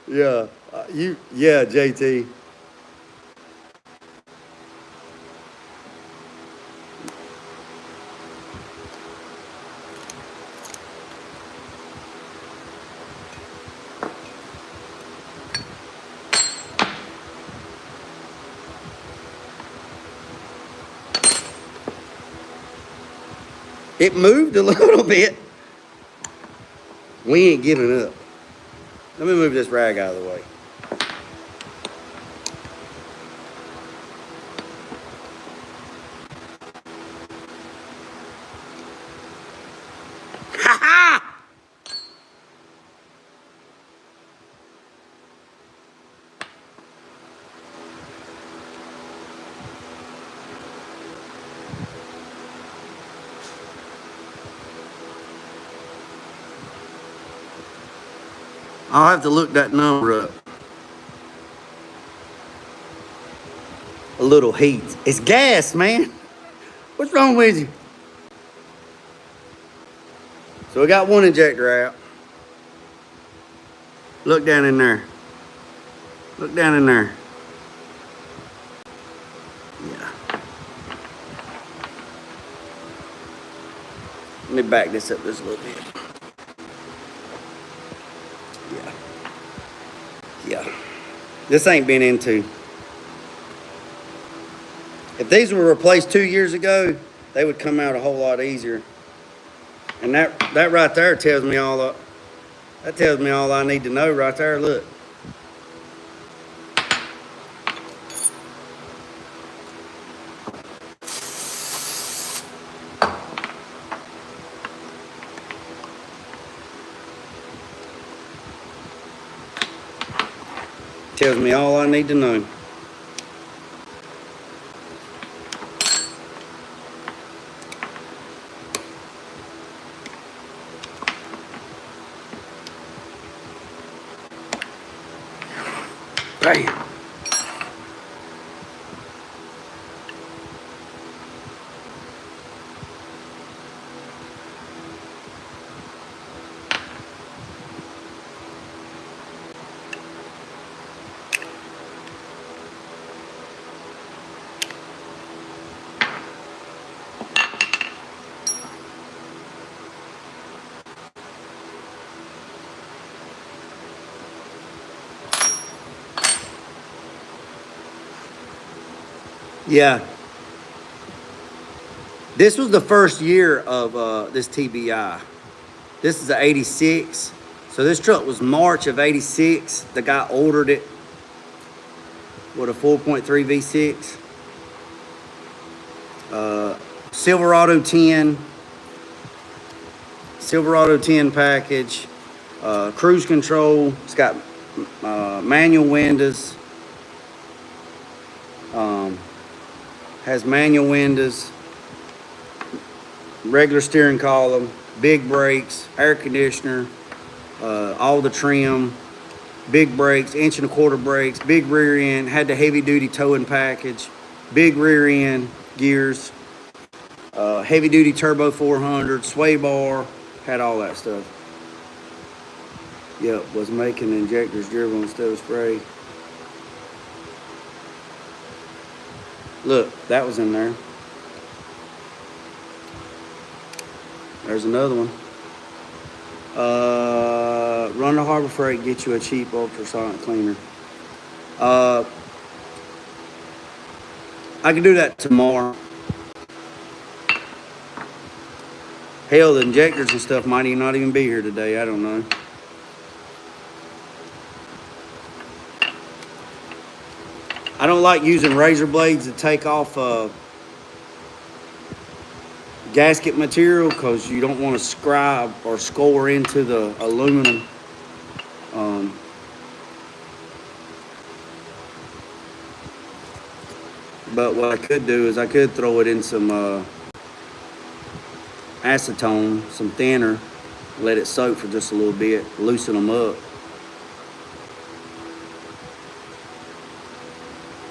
yeah, yeah, JT. It moved a little bit. We ain't giving up. Let me move this rag out of the way. Ha ha! I'll have to look that number up. A little heat. It's gas, man. What's wrong with you? So we got one injector out. Look down in there. Look down in there. Yeah. Let me back this up just a little bit. Yeah. This ain't been into. If these were replaced 2 years ago, they would come out a whole lot easier. And that right there tells me all that tells me all I need to know right there. Look. Tells me all I need to know. Bam. Yeah. This was the first year of this TBI. This is an 86. So this truck was March of 86. The guy ordered it with a 4.3 V6. Silverado 10. Silverado 10 package. Cruise control. It's got manual windows. Has manual windows, regular steering column, big brakes, air conditioner, all the trim, big brakes, 1.25 inch brakes, big rear end, had the heavy duty towing package, big rear end gears, heavy duty turbo 400, sway bar, had all that stuff. Yep, was making injectors dribble instead of spray. Look, that was in there. There's another one. Run to Harbor Freight, get you a cheap ultrasonic cleaner. I can do that tomorrow. Hell, the injectors and stuff might not even be here today. I don't know. I don't like using razor blades to take off gasket material because you don't want to scribe or score into the aluminum. But what I could do is I could throw it in some acetone, some thinner, let it soak for just a little bit, loosen them up.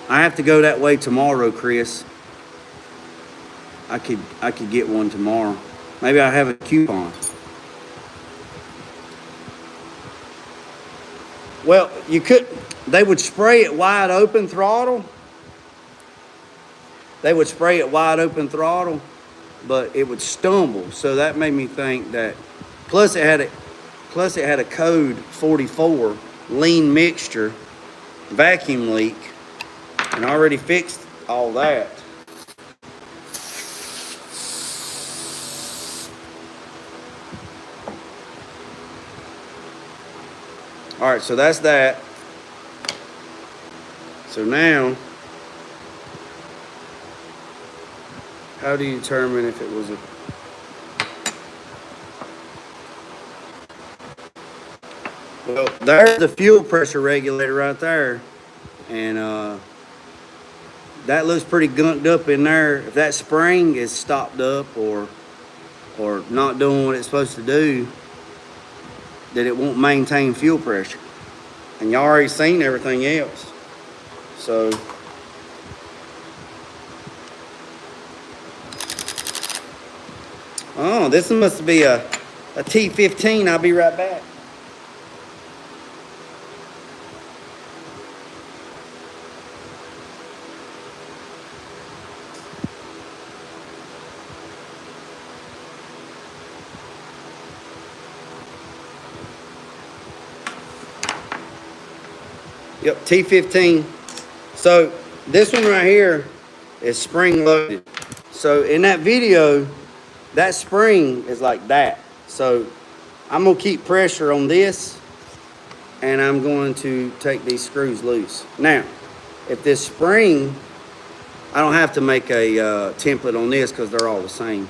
I have to go that way tomorrow, Chris. I could get one tomorrow. Maybe I have a coupon. Well, you could. They would spray it wide open throttle. They would spray it wide open throttle, but it would stumble. So that made me think that. Plus it had a code 44 lean mixture vacuum leak. And I already fixed all that. All right, so that's that. So now, how do you determine if it was a... Well, there's the fuel pressure regulator right there. And that looks pretty gunked up in there. If that spring is stopped up or not doing what it's supposed to do, then it won't maintain fuel pressure. And y'all already seen everything else. So oh, this must be a T15. I'll be right back. Yep, T15. So this one right here is spring loaded. So in that video, that spring is like that. So I'm gonna keep pressure on this, and I'm going to take these screws loose. Now, if this spring, I don't have to make a template on this because they're all the same.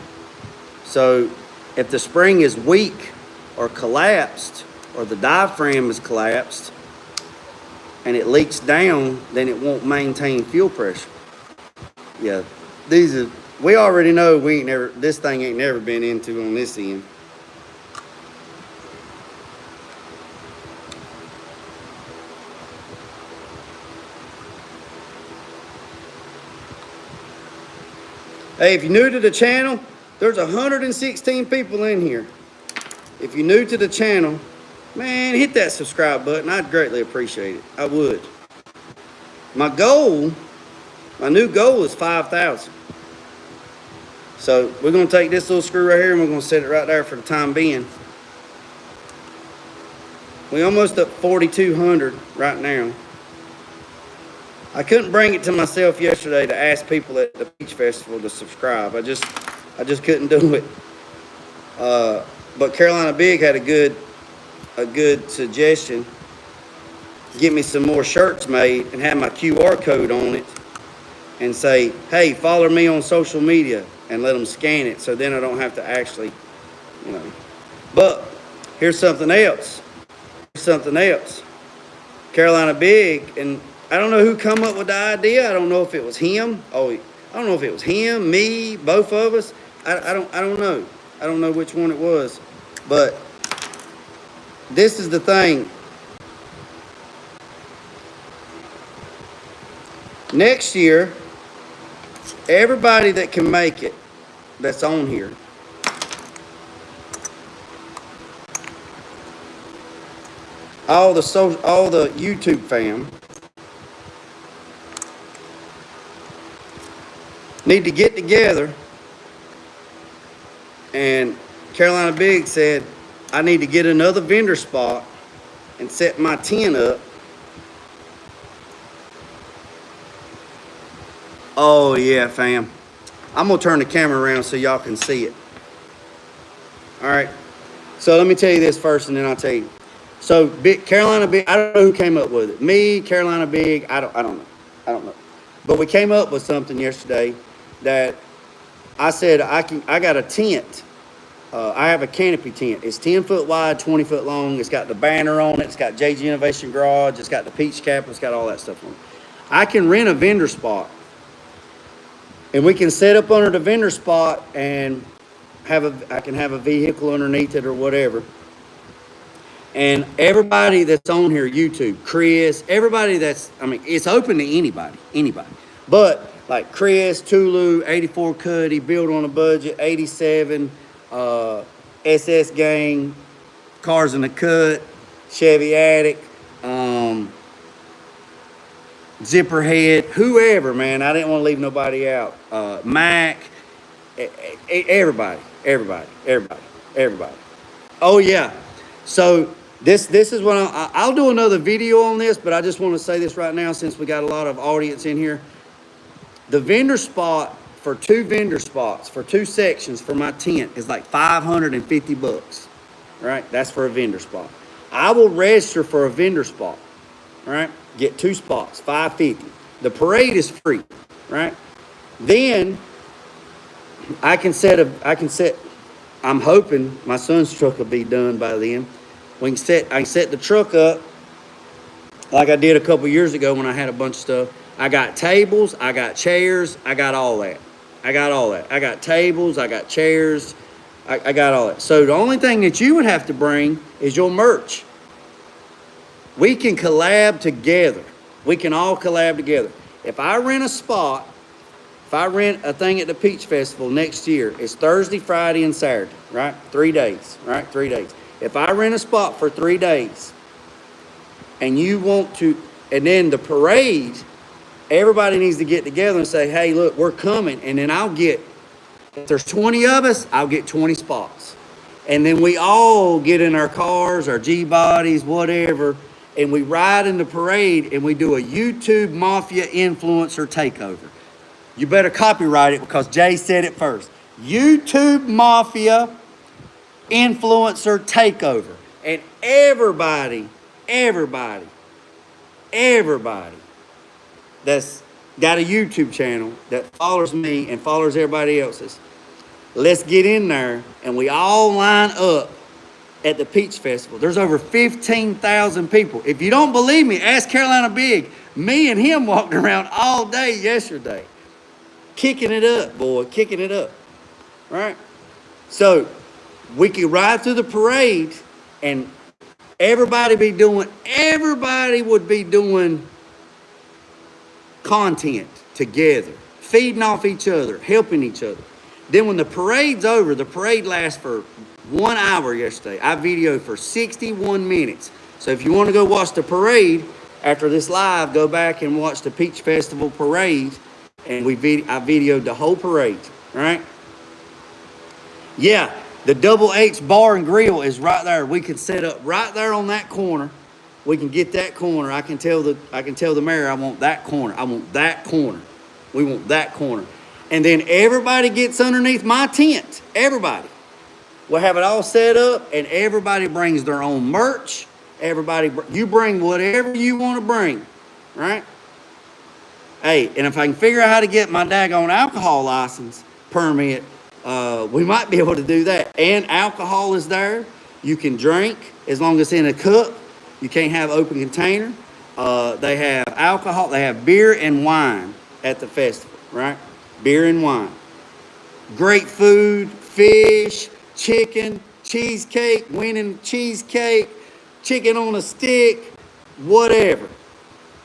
So if the spring is weak or collapsed, or the diaphragm is collapsed and it leaks down, then it won't maintain fuel pressure. Yeah, we already know this thing ain't never been into on this end. Hey, if you're new to the channel, there's 116 people in here. If you're new to the channel, man, hit that subscribe button. I'd greatly appreciate it. I would. My new goal is 5,000. So we're going to take this little screw right here and we're going to set it right there for the time being. We're almost up 4,200 right now. I couldn't bring it to myself yesterday to ask people at the Beach Festival to subscribe. I just couldn't do it. But Carolina Big had a good suggestion. Get me some more shirts made and have my QR code on it and say, hey, follow me on social media, and let them scan it, so then I don't have to actually, But here's something else. Carolina Big, and I don't know who come up with the idea. I don't know if it was him. I don't know if it was him, me, both of us. I don't know. I don't know which one it was. But this is the thing. Next year, everybody that can make it, that's on here, all the YouTube fam, need to get together. And Carolina Big said, I need to get another vendor spot and set my tent up. Oh yeah, fam. I'm gonna turn the camera around so y'all can see it. All right. So let me tell you this first, and then I'll tell you. So Carolina Big, I don't know who came up with it. Me, Carolina Big, I don't know. But we came up with something yesterday that I said I got a tent. I have a canopy tent. It's 10 foot wide, 20 foot long. It's got the banner on it. It's got JG Innovation Garage. It's got the peach cap. It's got all that stuff on it. I can rent a vendor spot, and we can set up under the vendor spot and I can have a vehicle underneath it or whatever. And everybody that's on here, YouTube, Chris, everybody it's open to anybody. But like Chris, Tulu, 84 Cuddy, Build on a Budget, 87, SS Gang, Cars in the Cut, Chevy Attic, Zipperhead, whoever, man. I didn't want to leave nobody out. Mac, everybody. Oh yeah. So this is what I'll do another video on this, but I just want to say this right now since we got a lot of audience in here. The vendor spot for 2 vendor spots for 2 sections for my tent is like $550, right? That's for a vendor spot. I will register for a vendor spot, right? Get 2 spots, $550. The parade is free, right? Then I can set. I'm hoping my son's truck will be done by then. I can set the truck up like I did a couple years ago when I had a bunch of stuff. I got tables, I got chairs, I got all that. I got tables, I got chairs, I got all that. So the only thing that you would have to bring is your merch. We can collab together. We can all collab together. If I rent a spot, if I rent a thing at the Peach Festival next year, it's Thursday, Friday, and Saturday, right? 3 days, right? 3 days. If I rent a spot for 3 days and you want to, and then the parade, everybody needs to get together and say, hey, look, we're coming. And then if there's 20 of us, I'll get 20 spots. And then we all get in our cars, our G-bodies, whatever, and we ride in the parade and we do a YouTube Mafia influencer takeover. You better copyright it because Jay said it first. YouTube mafia influencer takeover. And everybody that's got a YouTube channel that follows me and follows everybody else's, let's get in there and we all line up at the Peach Festival. There's over 15,000 people. If you don't believe me, ask Carolina Big. Me and him walked around all day yesterday. Kicking it up, boy, kicking it up, right? So we could ride through the parade and everybody would be doing content together, feeding off each other, helping each other. Then when the parade's over, the parade lasts for 1 hour yesterday. I videoed for 61 minutes. So if you want to go watch the parade after this live, go back and watch the Peach Festival parade. And I videoed the whole parade, right? Yeah, the Double H Bar and Grill is right there. We can set up right there on that corner. We can get that corner. I can tell the mayor I want that corner. I want that corner. We want that corner. And then everybody gets underneath my tent. Everybody. We'll have it all set up and everybody brings their own merch. You bring whatever you want to bring, right? Hey, and if I can figure out how to get my daggone alcohol license permit, we might be able to do that. And alcohol is there. You can drink as long as it's in a cup. You can't have open container. They have alcohol. They have beer and wine at the festival, right? Beer and wine. Great food, fish, chicken, cheesecake, winning cheesecake, chicken on a stick, whatever,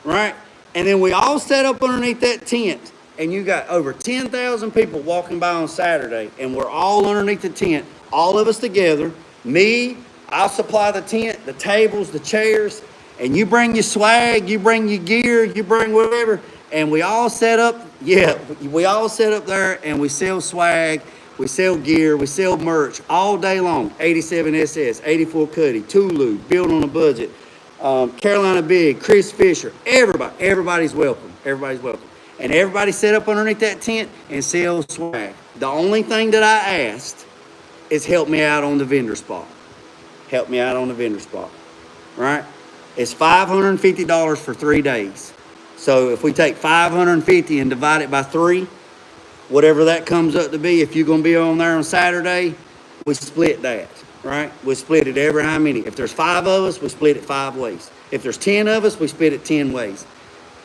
right? And then we all set up underneath that tent, and you got over 10,000 people walking by on Saturday, and we're all underneath the tent, all of us together. Me, I'll supply the tent, the tables, the chairs, and you bring your swag, you bring your gear, you bring whatever, and we all set up, we all set up there, and we sell swag, we sell gear, we sell merch all day long. 87 SS, 84 Cuddy, Tulu, Build on a Budget, Carolina Big, Chris Fisher, everybody's welcome. Everybody's welcome. And everybody set up underneath that tent and sell swag. The only thing that I asked is help me out on the vendor spot. Help me out on the vendor spot, right? It's $550 for 3 days. So if we take $550 and divide it by 3, whatever that comes up to be, if you're going to be on there on Saturday, we split that, right? We split it every how many? If there's 5 of us, we split it 5 ways. If there's 10 of us, we split it 10 ways.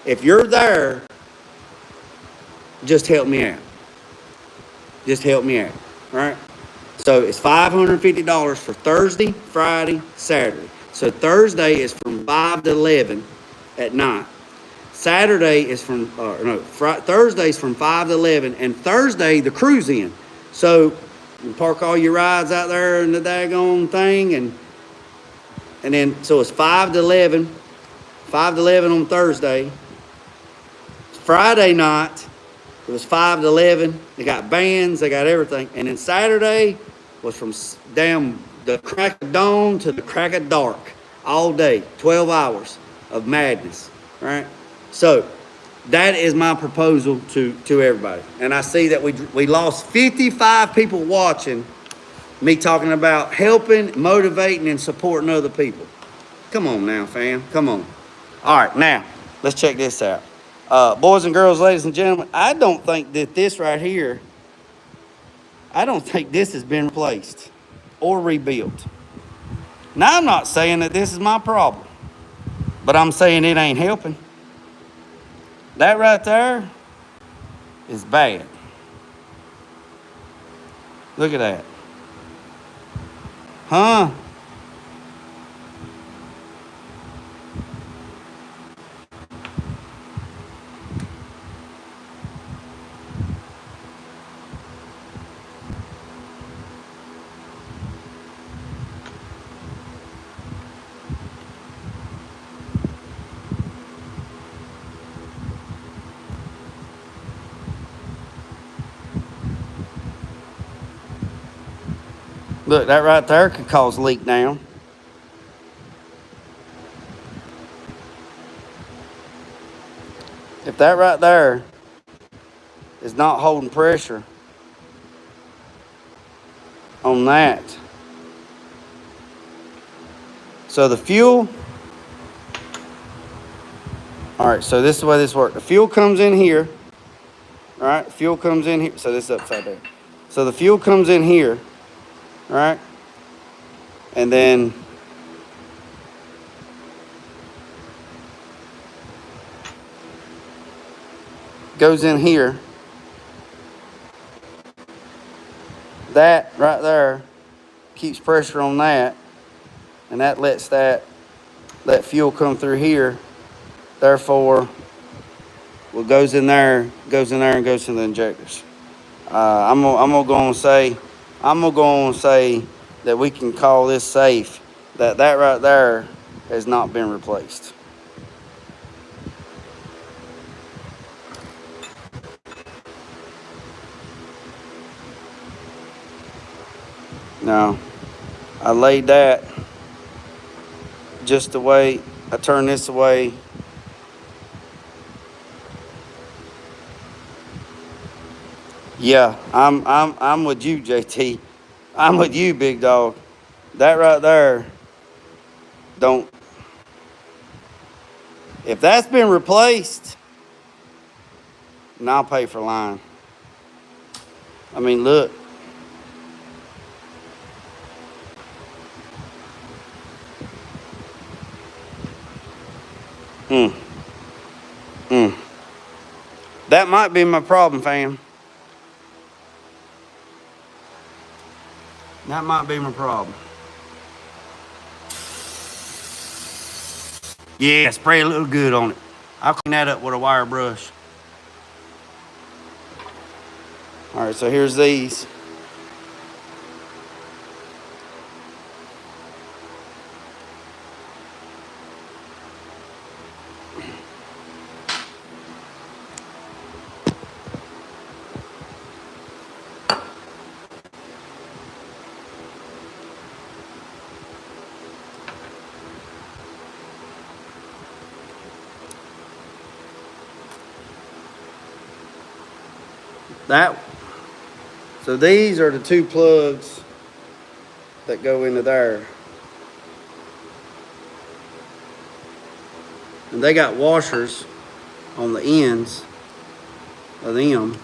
If you're there, just help me out. Just help me out, right? So it's $550 for Thursday, Friday, Saturday. So Thursday is from 5 to 11 at night. Saturday is from, Thursday's from 5 to 11, and Thursday the crew's in. So you park all your rides out there in the daggone thing, and then, so it's 5 to 11 on Thursday. Friday night, it was 5 to 11. They got bands, they got everything. And then Saturday was from damn the crack of dawn to the crack of dark. All day, 12 hours of madness, right? So that is my proposal to everybody. And I see that we lost 55 people watching me talking about helping, motivating, and supporting other people. Come on now, fam. Come on. All right, now, let's check this out. Boys and girls, ladies and gentlemen, I don't think that this right here, I don't think this has been replaced or rebuilt. Now, I'm not saying that this is my problem, but I'm saying it ain't helping. That right there is bad. Look at that. Huh? Look, that right there could cause leak down. If that right there is not holding pressure, on that. So the fuel, all right, so this is the way this works. The fuel comes in here, all right? Fuel comes in here. So this is upside down. So the fuel comes in here, all right? And then goes in here. That right there keeps pressure on that, and that lets that fuel come through here. Therefore, what goes in there and goes to the injectors. I'm gonna go and say that we can call this safe. That right there has not been replaced. Now, I laid that just the way I turn this away. Yeah, I'm with you, JT. I'm with you, big dog. That right there, don't. If that's been replaced, then I'll pay for line. I mean, look. That might be my problem, fam. That might be my problem. Yeah, spray a little good on it. I'll clean that up with a wire brush. All right, so here's these. So these are the two plugs that go into there. And they got washers on the ends of them.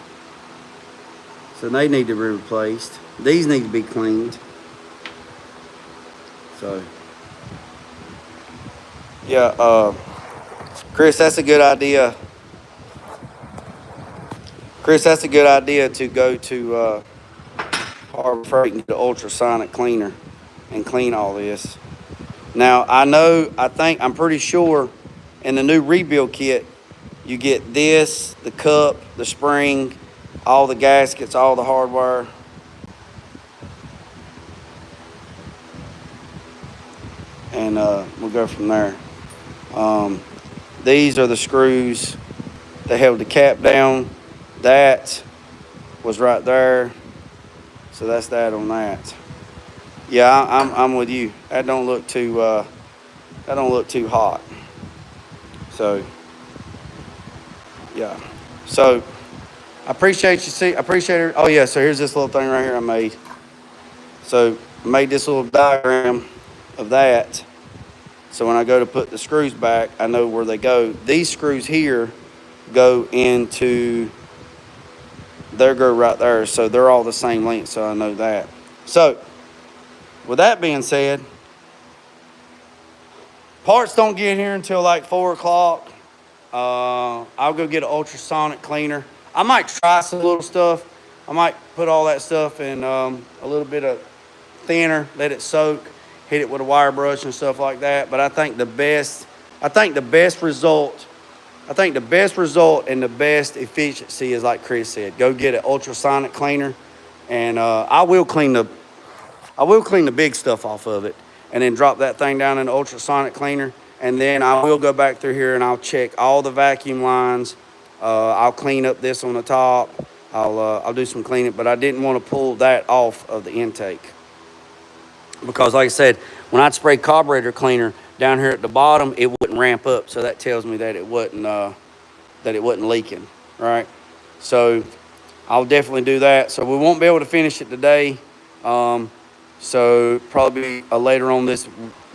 So they need to be replaced. These need to be cleaned. So, yeah, Chris, that's a good idea. Chris, that's a good idea to go to Harbor Freight and get an ultrasonic cleaner and clean all this. Now, I'm pretty sure in the new rebuild kit, you get this, the cup, the spring, all the gaskets, all the hardware. And we'll go from there. These are the screws that held the cap down. That was right there. So that's that on that. Yeah, I'm with you. That don't look too hot. So yeah. So I appreciate it. Oh yeah, so here's this little thing right here I made. So I made this little diagram of that. So when I go to put the screws back, I know where they go. These screws here go into, they go right there. So they're all the same length, so I know that. So with that being said, parts don't get here until like 4 o'clock. I'll go get an ultrasonic cleaner. I might try some little stuff. I might put all that stuff in a little bit of thinner, let it soak, hit it with a wire brush and stuff like that. But I think the best result and the best efficiency is like Chris said, go get an ultrasonic cleaner, and I will clean the big stuff off of it, and then drop that thing down in the ultrasonic cleaner, and then I will go back through here and I'll check all the vacuum lines. I'll clean up this on the top. I'll do some cleaning, but I didn't want to pull that off of the intake, because like I said, when I'd spray carburetor cleaner down here at the bottom, it wouldn't ramp up. So that tells me that it wasn't leaking, right? So I'll definitely do that. So we won't be able to finish it today. So probably a later on this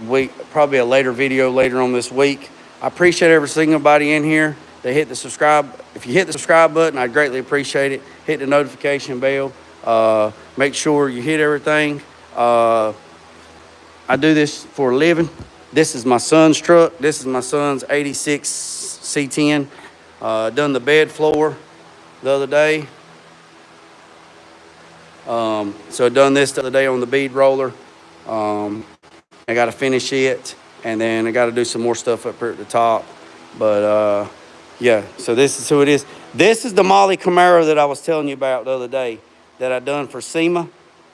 week, probably a later video later on this week. I appreciate every single body in here that hit the subscribe. If you hit the subscribe button, I'd greatly appreciate it. Hit the notification bell. Make sure you hit everything. I do this for a living. This is my son's truck. This is my son's 86 C10. Done the bed floor the other day. So I done this the other day on the bead roller. I got to finish it, and then I got to do some more stuff up here at the top. But yeah, so this is who it is. This is the Molly Camaro that I was telling you about the other day that I done for SEMA,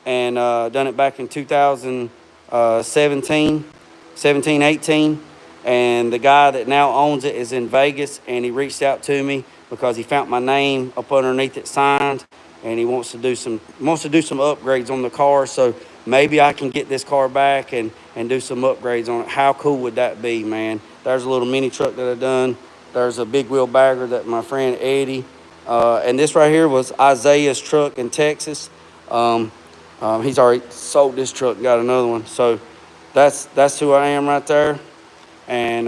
and done it back in 2017, 18. And the guy that now owns it is in Vegas, and he reached out to me because he found my name up underneath it signed, and he wants to do some upgrades on the car. So maybe I can get this car back and do some upgrades on it. How cool would that be, man? There's a little mini truck that I done. There's a big wheel bagger that my friend Eddie, and this right here was Isaiah's truck in Texas. He's already sold this truck and got another one. So that's who I am right there. And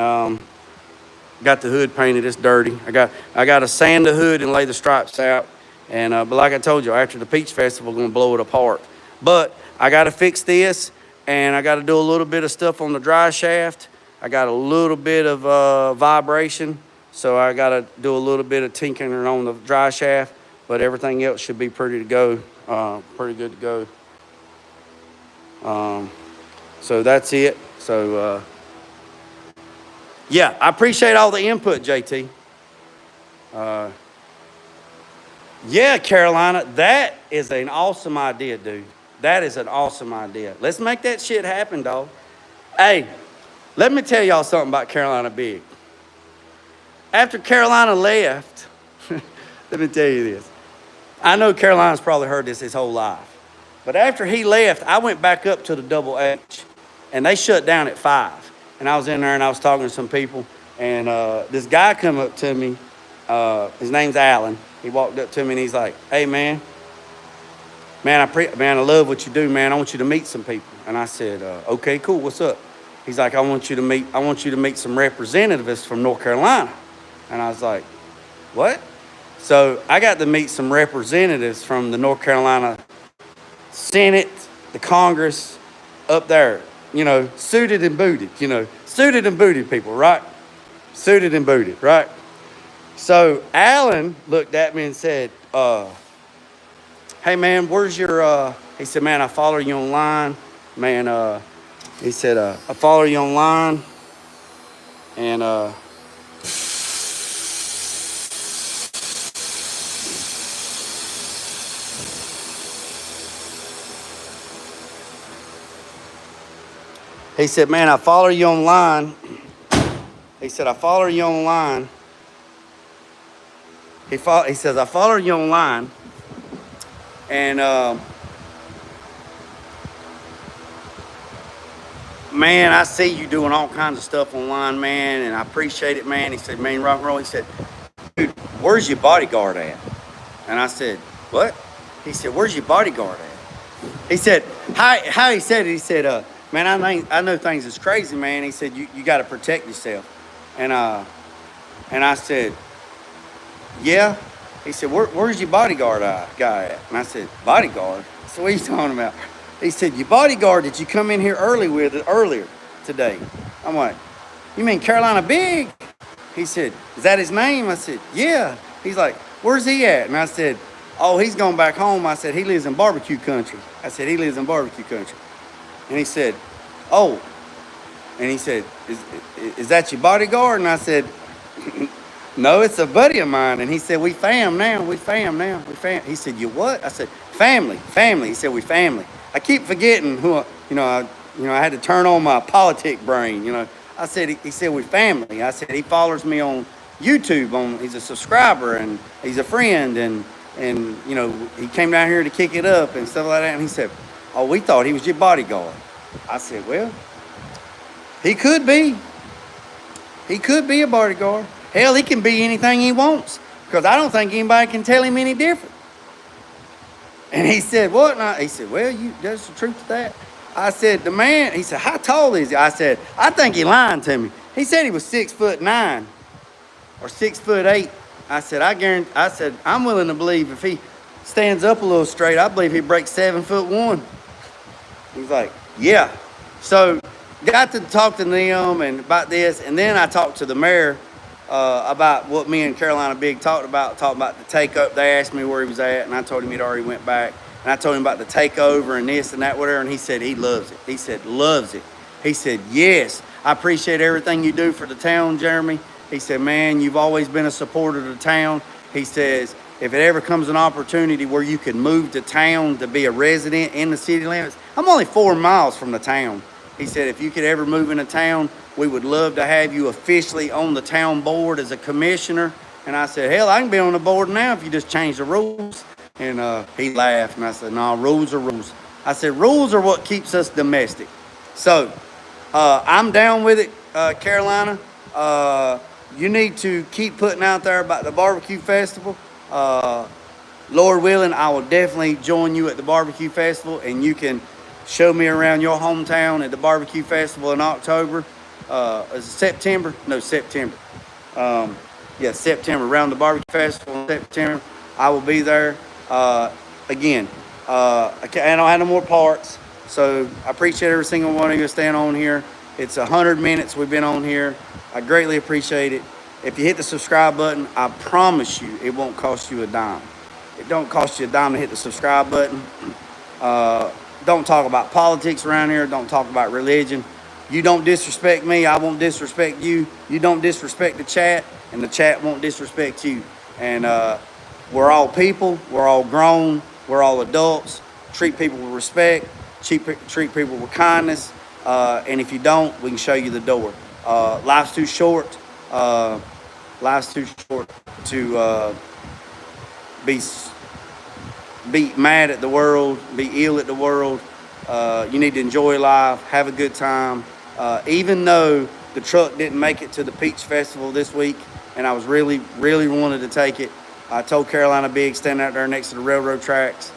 got the hood painted. It's dirty. I got to sand the hood and lay the stripes out. And but like I told you, after the Peach Festival, we're gonna blow it apart. But I got to fix this, and I got to do a little bit of stuff on the dry shaft. I got a little bit of vibration, so I got to do a little bit of tinkering on the dry shaft. But everything else should be pretty to go. Pretty good to go. So that's it. So yeah, I appreciate all the input, JT. Yeah, Carolina, that is an awesome idea, dude. That is an awesome idea. Let's make that shit happen, dog. Hey, let me tell y'all something about Carolina Big. After Carolina left, let me tell you this. I know Carolina's probably heard this his whole life. But after he left, I went back up to the Double H, and they shut down at 5. And I was in there, and I was talking to some people, and this guy come up to me. His name's Alan. He walked up to me, and he's like, "Hey, man, I love what you do, man. I want you to meet some people." And I said, "Okay, cool. What's up?" He's like, I want you to meet some representatives from North Carolina." And I was like, "What?" So I got to meet some representatives from the North Carolina Senate, the Congress, up there. You know, suited and booted. You know, suited and booted people, right? Suited and booted, right? So Alan looked at me and said, "Hey, man, where's your," he said, "Man, I follow you online. Man," he said, "I follow you online. And," he said, "Man, I follow you online." He said, "I follow you online." He says, "I follow you online. And, man, I see you doing all kinds of stuff online, man, and I appreciate it, man." He said, "Man, rock and roll." He said, "Dude, where's your bodyguard at?" And I said, "What?" He said, "Where's your bodyguard at?" He said, how he said it, he said, "Man, I know things is crazy, man." He said, you got to protect yourself." And I said, "Yeah." He said, Where's your bodyguard guy at?" And I said, "Bodyguard?" So what are you talking about? He said, "Your bodyguard that you come in here earlier today." I'm like, "You mean Carolina Big?" He said, "Is that his name?" I said, "Yeah." He's like, "Where's he at?" And I said, "Oh, he's going back home." I said, "He lives in barbecue country." I said, "He lives in barbecue country." And he said, "Oh." And he said, Is that your bodyguard?" And I said, "No, it's a buddy of mine." And he said, "We fam now. We fam." He said, "You what?" I said, Family. He said, "We family." I keep forgetting who, I had to turn on my politic brain, I said, he said, "We family." I said, "He follows me on YouTube. He's a subscriber, and he's a friend. And he came down here to kick it up and stuff like that." And he said, "Oh, we thought he was your bodyguard." I said, "Well, he could be. He could be a bodyguard. Hell, he can be anything he wants, because I don't think anybody can tell him any different." And he said, what? And he said, well, there's the truth to that. I said, the man, he said, how tall is he? I said, I think he lying to me. He said he was 6'9" or 6'8". I said, I said, I'm willing to believe if he stands up a little straight, I believe he breaks 7'1". He's like, yeah. So got to talk to them and about this, and then I talked to the mayor about what me and Carolina Big talking about the takeover. They asked me where he was at, and I told him he'd already went back. And I told him about the takeover and this and that, whatever, and he said he loves it. He said, loves it. He said, yes, I appreciate everything you do for the town, Jeremy. He said, man, you've always been a supporter of the town. He says, if it ever comes an opportunity where you can move to town to be a resident in the city limits, I'm only 4 miles from the town. He said, if you could ever move into town, we would love to have you officially on the town board as a commissioner. And I said, hell, I can be on the board now if you just change the rules. And he laughed, and I said, no, rules are rules. I said, rules are what keeps us domestic. So I'm down with it, Carolina. You need to keep putting out there about the barbecue festival. Lord willing, I will definitely join you at the barbecue festival, and you can show me around your hometown at the barbecue festival in October. Is it September? No, September. Yeah, September, around the barbecue festival in September. I will be there. Again, I don't have no more parts, so I appreciate every single one of you staying on here. It's 100 minutes we've been on here. I greatly appreciate it. If you hit the subscribe button, I promise you it won't cost you a dime. It don't cost you a dime to hit the subscribe button. Don't talk about politics around here. Don't talk about religion. You don't disrespect me, I won't disrespect you. You don't disrespect the chat, and the chat won't disrespect you. And we're all people. We're all grown. We're all adults. Treat people with respect. Treat people with kindness. And if you don't, we can show you the door. Life's too short. Life's too short to be mad at the world, be ill at the world. You need to enjoy life, have a good time. Even though the truck didn't make it to the Peach Festival this week, and I was really wanted to take it, I told Carolina Big, standing out there next to the railroad tracks,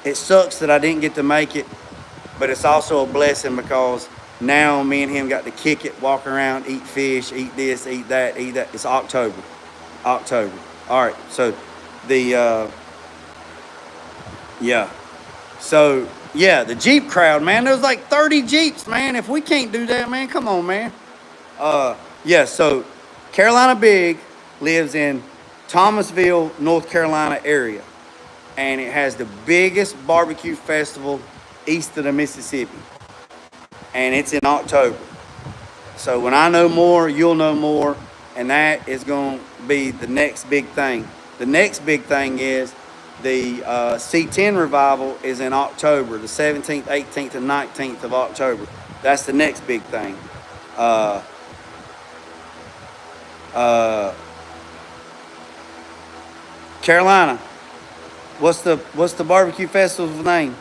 it sucks that I didn't get to make it, but it's also a blessing because now me and him got to kick it, walk around, eat fish, eat this, eat that, eat that. It's October. All right, so the the Jeep crowd, man. There's like 30 Jeeps, man. If we can't do that, man, come on, man. So Carolina Big lives in Thomasville, North Carolina area, and it has the biggest barbecue festival east of the Mississippi, and it's in October. So when I know more, you'll know more, and that is going to be the next big thing. The next big thing is the C10 revival is in October, the 17th, 18th, and 19th of October. That's the next big thing. Carolina, what's the barbecue festival's name?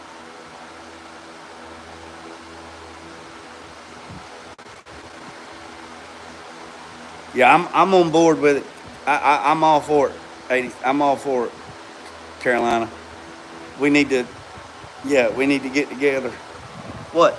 Yeah, I'm on board with it. I'm all for it. 80. I'm all for it. Carolina, we need to get together. What?